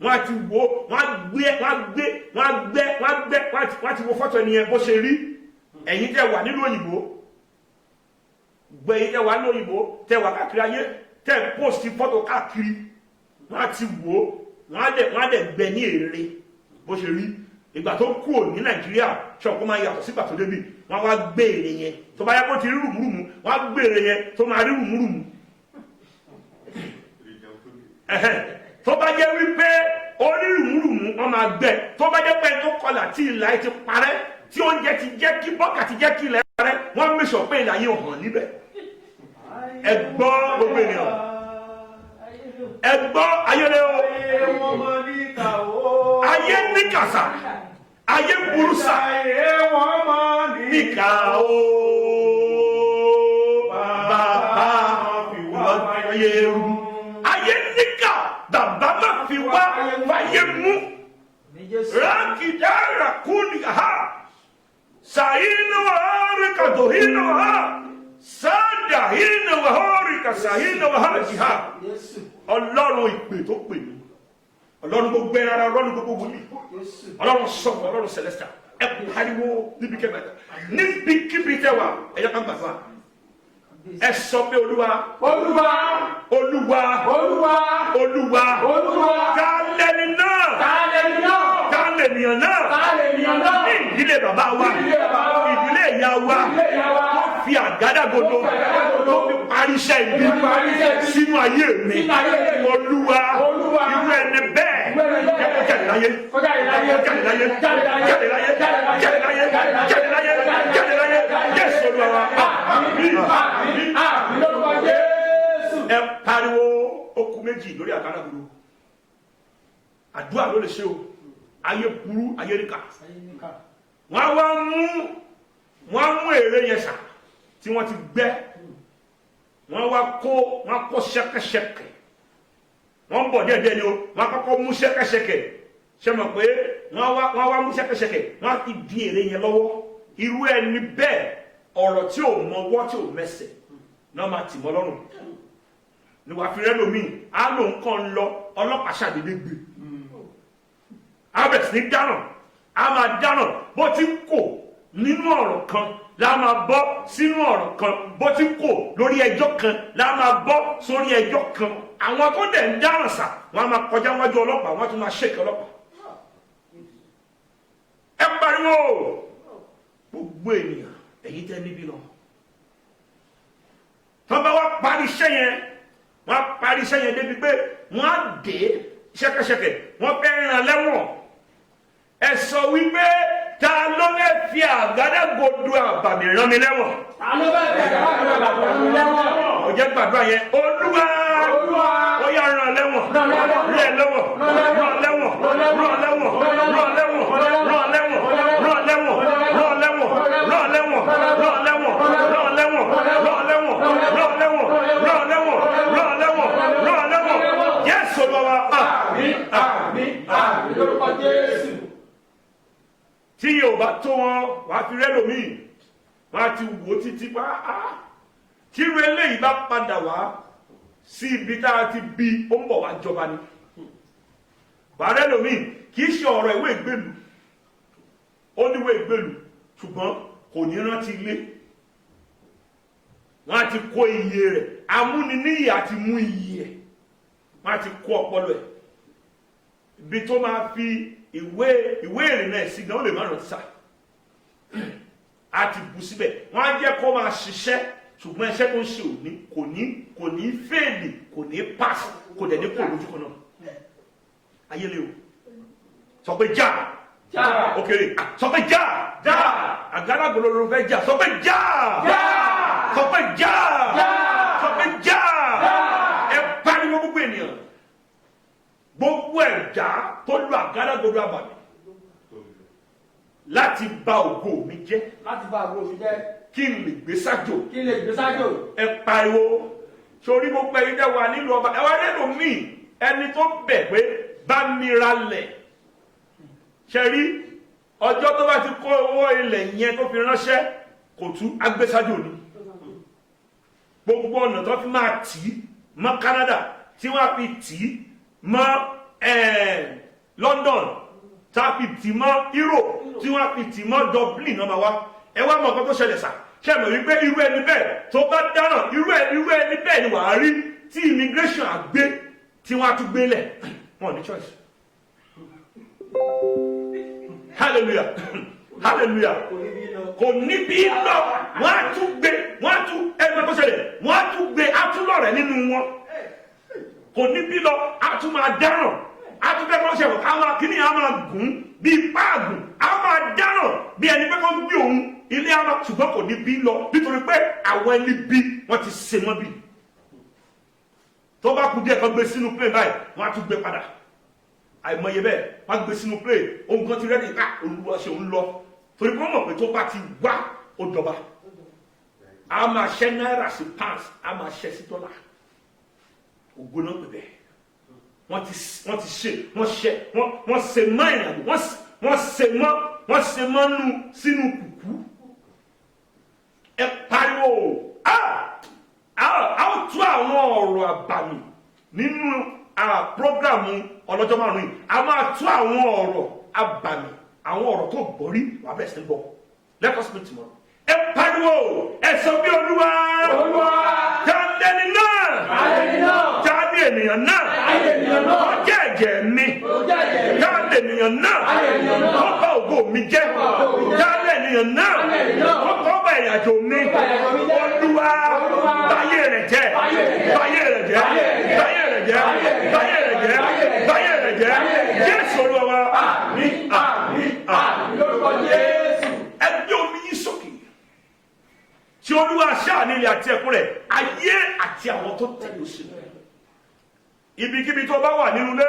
wọ́n ti wo wọ́n ti wo fọ́tò ẹniyẹn bó ṣe rí ẹ̀yin tẹ́ wà nínú òyìnbó gbẹ̀yìn tẹ́ wà nínú òyìnbó tẹ́ wà káàkiri ayé tẹ́ post fọ́tò káàkiri wọ́n á ti wò ó wọ́n á dẹ̀ gbẹ ní èrè bó ṣe rí ìgbà tó kú ò ní Nàìjíríà ṣọ̀kọ́ máa yàtọ̀ sígbà tó débi wọ́n wá gbé èrè yẹn tó bá yẹ kó ti rí rùmùrùmù wọ́n á gbé èrè yẹn tó máa rí rùmùrùmù tó bá jẹ́ wípé orí rùmùrùmù wọ́n máa gbẹ tó bá jẹ́ pé tó kọlà tí ìlà ti parẹ́ tí oúnjẹ ti jẹ́ kí bọ́kà ti jẹ́ kí ilẹ̀ parẹ́ wọ́n mẹ́sọ̀ pé ìlà yìí hàn níbẹ̀ ẹ gbọ́ gbogbo ènìyàn ẹ gbọ́ ayẹlẹ o ayé níkàsà ayé burúsà níkà o bàbá ayé ru ayé níkà bàbá má fi wá fàyè mú rákìdára kúnìkà ha sàyínà wàhálì kàdóhínà wàhálì sádàhínà wàhálì kàsàhínà wàhálì jìhà ọlọ́run ìpè tó pè mí ọlọ́run gbogbo ẹ̀rọ ọlọ́run gbogbo wòlíì ọlọ́run sọ̀rọ̀ ọlọ́run celestial ẹ pariwo níbi kẹfẹ níbikíbi tẹwà ẹ yẹ ká gbàgbà ẹ sọ pé olúwa Olúwa. olúwa Olúwa. olúwa Olúwa. ká lẹni náà Ta lẹni náà. ká lènìyàn náà Ta lènìyàn náà. ní ìdílé bàbá wa Ìdílé bàbá wa. ìdílé ìyá wa Ìdílé ìyá wa. tó fi àgádágodo Tó fi àgádágodo. tó fi parí iṣẹ́ ibi Tó fi parí iṣẹ́ ibi. sínú ayé mi Sínú ayé mi. olúwa Olúwa. irú ẹni bẹ́ẹ̀ Irú ẹni bẹ́ẹ̀. ẹ kó jáde láyé Kó jáde láyé. jáde láyé Jáde láyé. jáde láyé jáde láyé jáde láyé jáde láyé Jésù olúwa wa àmín àmín. Àmín lórúkọ Jésù. ẹ pariwo okùn méjì lórí àgádágodo àdúrà ló lè ṣe o ayé burú ayé ríkà wọ́n wá mú èrè yẹn sà tí wọ́n ti gbẹ́ wọ́n kó ṣẹ́kẹ́ṣẹkẹ̀ wọ́n bọ̀ díẹ̀díẹ̀ ni o wọ́n kọ́kọ́ mú ṣẹ́kẹ́ṣẹkẹ̀ ṣe mọ̀ pé wọ́n wá mú ṣẹ́kẹ́ṣẹkẹ̀ wọ́n ti di èrè yẹn lọ́wọ́ irú ẹni bẹ́ẹ̀ ọ̀rọ̀ tí ò mọwọ́ tí ò mẹsẹ̀ náà máa tì mọ́ lọ́rùn ni wàá fi rẹ́lòmíì á lò ń kàn lọ ọlọ́pàá ṣàdédé gbé abẹ́sì ní dáná a máa dáná bó ti ń kò nínú ọ̀rọ̀ kan la máa bọ́ sínú ọ̀rọ̀ kan bó ti ń kò lórí ẹjọ́ kan la máa bọ́ sórí ẹjọ́ kan àwọn tó dẹ̀ ń dáná sà wọ́n á máa kọjá wájú ọlọ́pàá wọ́n á tún máa ṣèkì ọlọ́pàá ẹ pariwo gbogbo ènìyàn èyí tẹ́ níbí lọ tó bá wá parí iṣẹ́ yẹn wọ́n á parí iṣẹ́ yẹn débi pé wọ́n á dé ṣẹ́kẹ́ṣẹkẹ̀ wọ́n fẹ́ ràn lẹ́wọ̀n ẹ sọ wípé ta ló fẹ́ fi àgádágodo àbàmì rán mi lẹ́wọ̀n. Ta ló fẹ́ fi àgádágodo àbàmì rán mi lẹ́wọ̀n. ó jẹ́ gbàdúrà yẹn olúwa ó yá ràn lẹ́wọ̀n ràn lẹ́wọ̀n ràn lẹ́wọ̀n ràn lẹ́wọ̀n ràn lẹ́wọ̀n ràn lẹ́wọ̀n ràn lẹ́wọ̀n ràn lẹ́wọ̀n ràn lẹ́wọ̀n ràn lẹ́wọ̀n ràn lẹ́wọ̀n ràn lẹ́wọ̀n ràn lẹ́wọ̀n ràn lẹ́wọ̀n ràn lẹ́wọ̀n ràn lẹ́wọ̀n ràn lẹ́wọ̀n Jésù lọ́wọ́ àmín àmín àmín lórúkọ Jésù. tí yóò bá tó wọn wàá fi rẹ́lòmíì wọ́n á ti wò títí pa tí irú eléyìí bá padà wá sí ibi tá a ti bí ó ń bọ̀ wá jọba ni wàá rẹ́lòmíì kì í ṣe ọ̀rọ̀ ìwé ìgbèlú ó níwé ìgbèlú ṣùgbọ́n kò ní rántí ilé wọ́n á ti kó iye rẹ̀ amúniníyì àti mú iye ẹ̀ wọ́n á ti kó ọpọlọ ẹ̀ ibi tó máa fi ìwé ìrìnnà ẹ̀sìn gan ó lè má rántí sá a ti bù síbẹ̀ wọ́n á jẹ́ kó máa ṣiṣẹ́ ṣùgbọ́n iṣẹ́ tó ń ṣe kò ní fèèlì kò ní pass kò dẹ̀ ní kò lójú kan náà ayé lé o sọ pé já òkèrè sọ pé já àgádágodo ló fẹ́ já sọ pé já sọ pé já sọ pé já ẹ pariwo gbogbo ènìyàn gbogbo ẹ̀dá tó lu àgádágodo àbàmì láti bà ògo mi jẹ́ kí n lè gbé sájò ẹ pariwo sórí gbogbo ẹ̀yin dẹ́ wà nílùú ọba ẹ wá lẹ́nu mi ẹni tó bẹ̀ pé bá mi ralẹ̀ ṣe rí ọjọ́ tó bá ti kó owó ilẹ̀ yẹn tó fi ránṣẹ́ kò tú agbésájò ni gbogbo ọ̀nà tó fi máa tì í mọ́ Canada tí wọ́n fi tì í mọ́ London tá a fi tì mọ́ Europe tí wọ́n fi tì mọ́ Dublin náà máa wá ẹ wá mọ nǹkan tó ṣẹlẹ̀ sà ṣe mọ̀ wípé irú ẹni bẹ́ẹ̀ tó bá dáràn irú ẹni bẹ́ẹ̀ ni wàá rí tí immigration àgbé tí wọ́n á tún gbé lẹ̀ wọ́n ní choice. hallelujah hallelujah kò ní bí lọ wọ́n á tún gbé ẹgbẹ́ tó ṣẹlẹ̀ wọ́n á tún gbé atúlọ̀rẹ̀ nínú wọn kò ní bí lọ á tún máa dáràn á tún fẹ́ kọ́ ṣẹ̀wọ̀ àwọn akíní á máa gùn bíi páàgùn á máa dáràn bí ẹni pé kọ́ gbé òun ilé àmà ṣùgbọ́n kò ní bí lọ nítorí pé àwọn ẹni bí wọ́n ti ṣe wọ́n bí tó bá kú díẹ̀ kan gbé sínú plane báyìí wọ́n á tún gbé padà àìmọye bẹ́ẹ̀ wọ́n á gbé sínú plane ohun kan ti rẹ́dí ká olúwa ṣe ń lọ torí pé wọ́n mọ̀ pé tó bá ti wá ó dọ̀ba a máa ṣẹ́ náírà sí pounds a máa ṣẹ́ sí dọ́là ògbó náà pè bẹ́ẹ̀ wọ́n ṣe mọ́ ìrìnàjò wọ́n ṣe mọ́ nù sínú kùkú ẹ pariwo a ó tú àwọn ọ̀rọ̀ àbàmì nínú prógrámù ọlọ́jọ́ márùn-ún yìí a máa tú àwọn ọ̀rọ̀ àbàmì àwọn ọ̀rọ̀ tó gbọ́ rí wà bẹ́ẹ̀ sí gbọ́ let us meet tomorrow ẹ pariwo ẹ sọ bí olúwa jáde ní náà jáde ènìyàn náà ó jẹ́ ẹ̀jẹ̀ mi jáde ènìyàn náà ó bá ògo mi jẹ́ jáde ènìyàn náà ó kọ́ bá ìrìnàjò mi olúwa báyé rẹ̀ jẹ́ báyé rẹ̀ jẹ́ báyé rẹ̀ jẹ́ báyé rẹ̀ jẹ́ báyé rẹ̀ jẹ́ Jésù olúwa wa àmín àmín àmín lórúkọ Jésù ẹgbẹ́ omi yín sókè tí olúwa ṣáà nílé àti ẹkún rẹ̀ ayé àti àwọn tó tẹ̀lé òṣèlú ibikíbi tó bá wà nínú ilé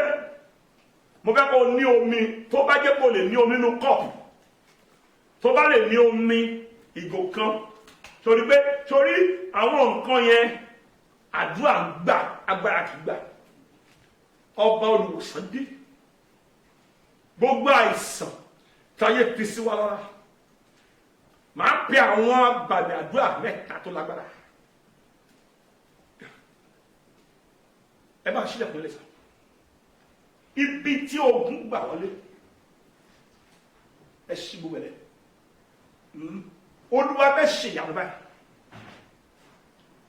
mo fẹ́ kó o ní omi tó bá jẹ́ kó o lè ní omi nínú kọ́ọ̀pù tó bá lè ní omi ìgò kan torí pé torí àwọn nǹkan yẹn àdúrà ń gbà agbára kì í gbà ọba olùwòsàn dé gbogbo àìsàn táyé fi sí wa lára máa pe àwọn abàmì àdúrà mẹ́ta tó lágbára ẹ bá ṣílẹ̀kùn lẹ́sà ibi tí ogun gbà wọlé ẹ ṣí gbogbo ẹ̀lẹ́ olúwa bẹ́ ṣe ìyàwó báyìí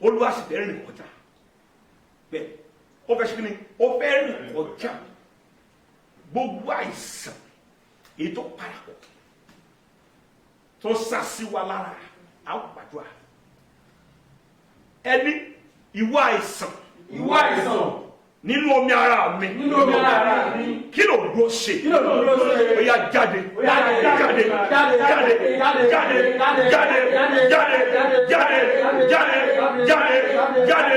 olúwa sì fẹ́ rìn kọjá bẹ́ẹ̀ ó fẹ́ ṣe kí ni ó fẹ́ rìn kọjá gbogbo àìsàn èyí tó parapọ̀ tó sásí wa lára àwọn gbàdúrà ẹni ìwọ àìsàn nínú omi ara mi kí ló dúró ṣe ó yá jáde jáde jáde jáde jáde jáde jáde jáde jáde jáde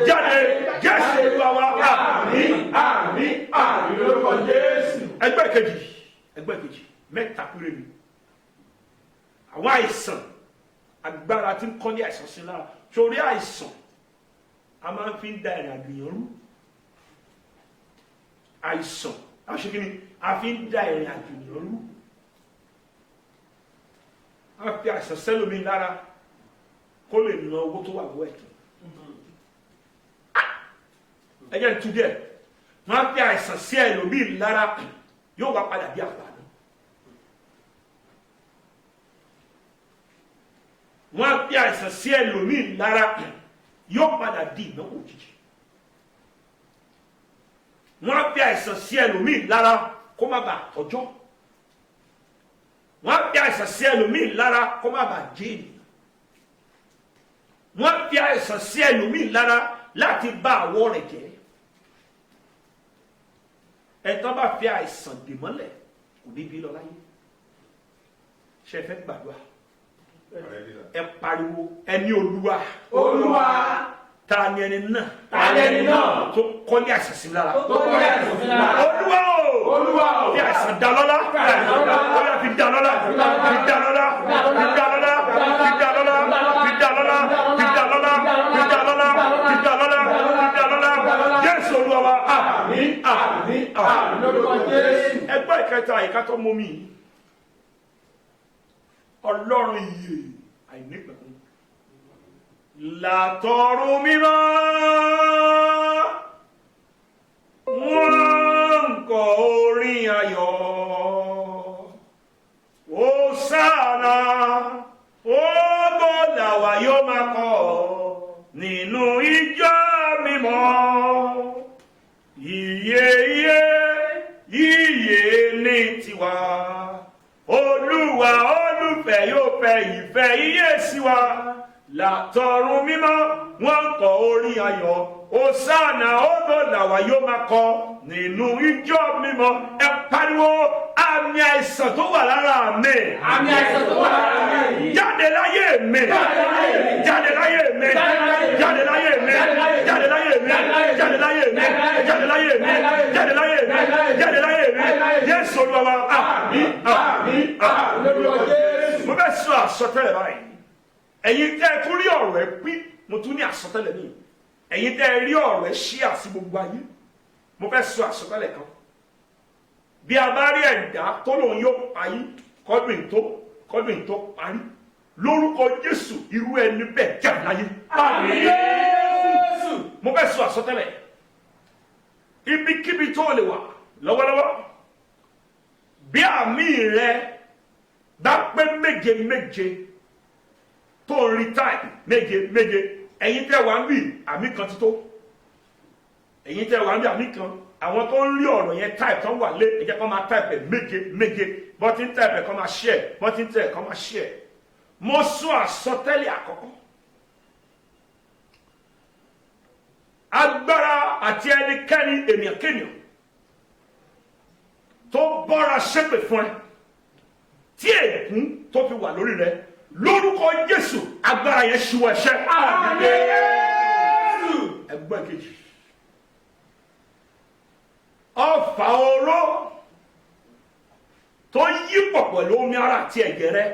jáde Jésù Olúwa wa àmín àmín àmín lórúkọ Jésù. ẹgbẹ́ kejì mẹ́ta péré ni àwọn àìsàn agbára tí ń kọ́ ní àìsàn sí lára torí àìsàn a máa ń fi ń da ìrìn àgbìyàn rú àìsàn àṣekínní a fi ń da ìrìn àgbìyàn rú a fi àìsàn sẹ́lómi lára kó lè ná owó tó wà lọ́wọ́ ẹ̀tọ́ ẹ̀jẹ̀ ń tu díẹ̀ wọ́n á fi àìsàn sí ẹlòmíì lára yóò wá padà bí àgbà wọ́n á fi àìsàn sí ẹlòmíì lára yóò padà di ìnáwó òjijì wọ́n á fi àìsàn sí ẹlòmíì lára kó má bàa tọ́jọ́ wọ́n á fi àìsàn sí ẹlòmíì lára kó má bàa jẹ́ ènìyàn wọ́n á fi àìsàn sí ẹlòmíì lára láti bà àwọ̀ rẹ̀ jẹ́ ẹ̀tọ́ bá fi àìsàn dè mọ́lẹ̀ kò ní bí lọ láyé ṣe fẹ́ gbàdúrà ẹ pariwo ẹni olúwa ta ni ẹni náà tó kọ́lé àìsàn sí lára olúwa o fi àìsàn dá lọ́lá fi dá lọ́lá fi dá lọ́lá fi dá lọ́lá fi dá lọ́lá fi dá lọ́lá fi dá lọ́lá fi dá lọ́lá fi dá lọ́lá fi dá lọ́lá Jésù Olúwa wa àmín àmín àmín lórúkọ Jésù. ẹgbẹ́ ìkẹta ìkátọ́ mọ́ mi Ọlọ́run iye àìnípẹ̀kun látọ̀run mímọ́ wọ́n ń kọ orin ayọ̀ Hòsánà nínú ìjọ mímọ́. Iye ní tiwa. Olúwa olùfẹ́ yóò fẹ́ ìfẹ́ iye sí wa. Látọ̀run mímọ́ wọ́n ń kọ orin ayọ̀. Hòsánà ògo làwa yóò máa kọ nínú ìjọ mímọ́. Ẹ pariwo àmì àìsàn tó wà lára mi. Àmì àìsàn tó wà lára mi. Jáde láyé mi. Jáde láyé mi. Jáde láyé mi. Jáde láyé mi. Jáde láyé mi. Jáde láyé mi. Jáde láyé mi. Jáde láyé mi. Jésù Olúwa wa. Àmín. Àmín. Àmín. Mo fẹ́ sọ àsọtẹ́lẹ̀ báyìí. Ẹ̀yin tẹ́ ẹ tún rí ọ̀rọ̀ ẹ pín, mo tún ní àsọtẹ́lẹ̀ mi. Ẹ̀yin tẹ́ ẹ rí ọ̀rọ̀ ẹ ṣí àti gbogbo ayé. Mo fẹ́ sọ àsọtẹ́lẹ̀ kan. Bí a bá rí ẹ̀dá tó lòun yóò parí kọ́dún tó parí, lórúkọ Jésù irú ẹni bẹ́ẹ̀ jáde láyé. Àmín Jésù. Mo fẹ́ sọ àsọtẹ́lẹ̀. Ibikíbi tó lè wà lọ́wọ́lọ́wọ́. Bí àmì rẹ bá pé méje tó ń rí táì méje, ẹ̀yin tẹ́ wà ń bì àmì kan ti tó. Ẹ̀yin tẹ́ wà ń bì àmì kan. Àwọn tó ń rí ọ̀rọ̀ yẹn táì tán wà lé ẹ̀jẹ̀ kan máa táìpẹ̀ méje bọ́tí ń táìpẹ̀ kan máa ṣíẹ̀ bọ́tí ń táìpẹ̀ kan máa ṣíẹ̀. Mo sọ àsọtẹ́lẹ̀ àkọ́kọ́. Agbára àti ẹnikẹ́ni ènìyàn kéèyàn tó bọ́ra ṣépè fún ẹ tí ègún tó fi wà lórí rẹ lórúkọ Jésù agbára yẹn ṣíwọ́ ẹ̀ṣẹ̀. Àmín. Ẹgbẹ́ kejì. Ọfà oró tó yí pọ̀ pẹ̀lú omi ara àti ẹ̀jẹ̀ rẹ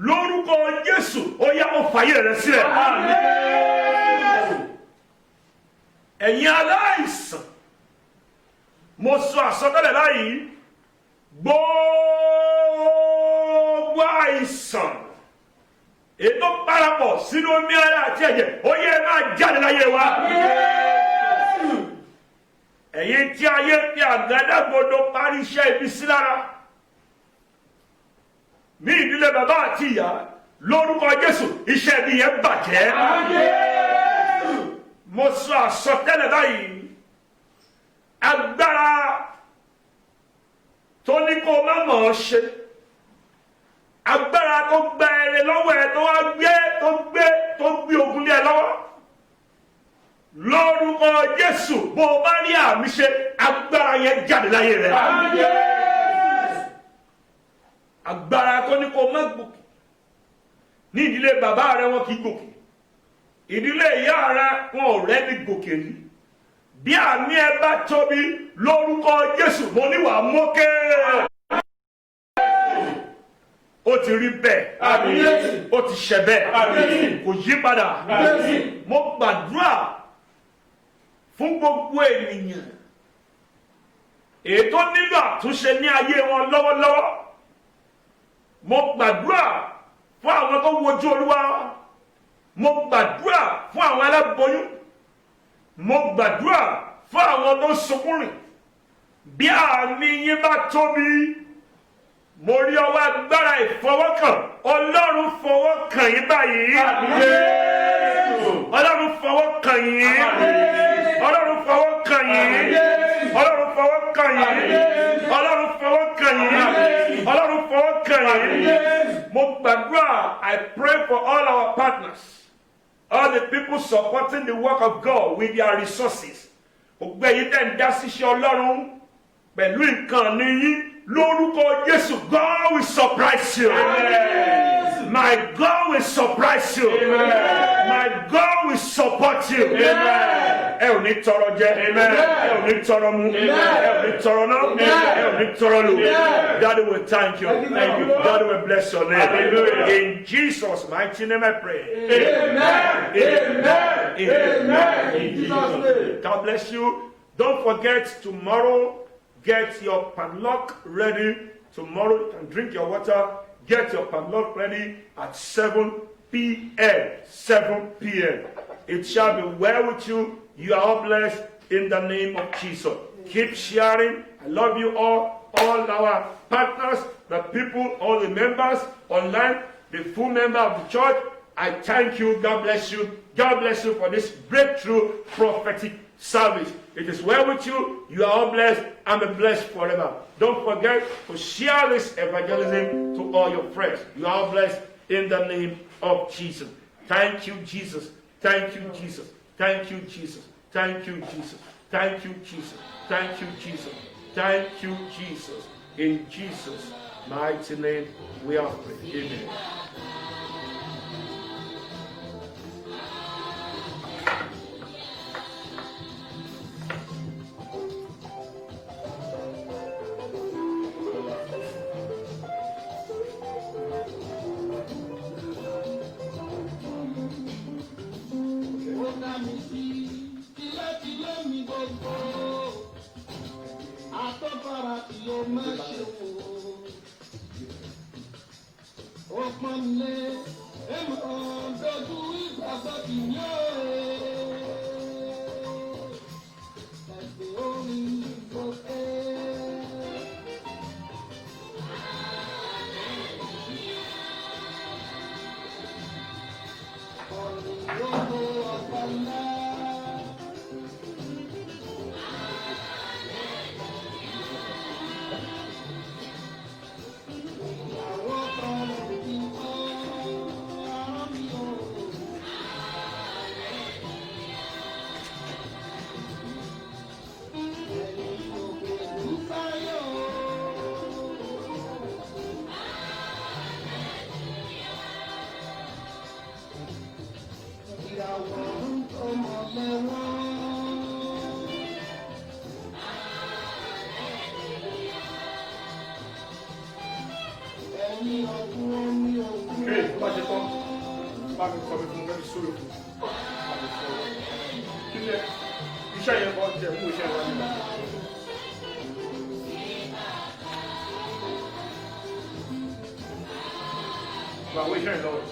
lórúkọ Jésù ó yá ó fàyè rẹ sílẹ̀. Àmín. Ẹ̀yin aláìsàn mo sọ àsọtẹ́lẹ̀ báyìí gbogbo àìsàn ètò parapọ̀ sínú omi ara àti ẹ̀jẹ̀ ó yẹ máa jáde láyé wa. Ẹ̀yin tí ayé fi àgádágodo parí iṣẹ́ ibi sí lára ní ìdílé bàbá àti ìyá lórúkọ Jésù iṣẹ́ ibi yẹn bàjẹ́. Mo sọ àsọtẹ́lẹ̀ báyìí agbára tó ní kó má mọ̀ ọ́ ṣe agbára tó gba ẹrẹ lọ́wọ́ ẹ tó wá gbé ogun lé ẹ lọ́wọ́ lórúkọ Jésù bó o bá rí àmì ṣe agbára yẹn jáde láyé rẹ. Agbára tó ní kó má gòkè ní ìdílé bàbá rẹ wọn kì í gòkè ìdílé ìyá rẹ wọn ò rẹ́ni gòkè rí bí àmì ẹ bá tóbi lórúkọ Jésù mo ní wàá mókè. Ó ti rí bẹ́ẹ̀. Àmín. Ó ti ṣẹ bẹ́ẹ̀. Àmín. Kò yí padà. Àmín. Mo gbàdúrà fún gbogbo ènìyàn èyí tó nílò àtúnṣe ní ayé wọn lọ́wọ́lọ́wọ́. Mo gbàdúrà fún àwọn tó wojú Olúwa. Mo gbàdúrà fún àwọn aláboyún. Mo gbàdúrà fún àwọn tó sunkún rìn. Bí àmì yín bá tóbi, mo rí ọwọ́ agbára ìfọwọ́kàn. Ọlọ́run fọwọ́ kàn yín báyìí. Ọlọ́run fọwọ́ kàn yín. Ọlọ́run fọwọ́ kàn yín. Ọlọ́run fọwọ́ kàn yín. Ọlọ́run fọwọ́ kàn yín. Ọlọ́run fọwọ́ kàn yín. Mo gbàdúrà, I pray for all our partners, all the people supporting the work of God with their resources. Ògbẹ́ yìí tẹ̀ ń dá síṣẹ́ Ọlọ́run pẹ̀lú nǹkan níyí. Lórúkọ Jésù, God will surprise you. Amen. My God will surprise you. Amen. My God will support you. Amen. Ẹ ò ní tọrọ jẹ. Amen. Ẹ ò ní tọrọ mu. Amen. Ẹ ò ní tọrọ ná. Amen. Ẹ ò ní tọrọ lò. Amen. God will thank you. Thank you. God will bless your name. Hallelujah. In Jesus' mighty name I pray. Amen. Amen. Amen. In Jesus' name. God bless you. Don't forget tomorrow. Get your padlock ready. Tomorrow you can drink your water. Get your padlock ready at 7 p.m. 7 p.m. It shall be well with you. You are all blessed in the name of Jesus. Keep sharing. I love you all our partners, the people, all the members online, the full member of the church. I thank you. God bless you. God bless you for this breakthrough prophetic service. It is well with you. You are all blessed and be blessed forever. Don't forget to share this evangelism to all your friends. You are all blessed in the name of Jesus. Thank you, Jesus. Thank you, Jesus. Thank you, Jesus. Thank you, Jesus. Thank you, Jesus. Thank you, Jesus. Thank you, Jesus. In Jesus' mighty name we are prayed. Amen. Well, we're hearing those.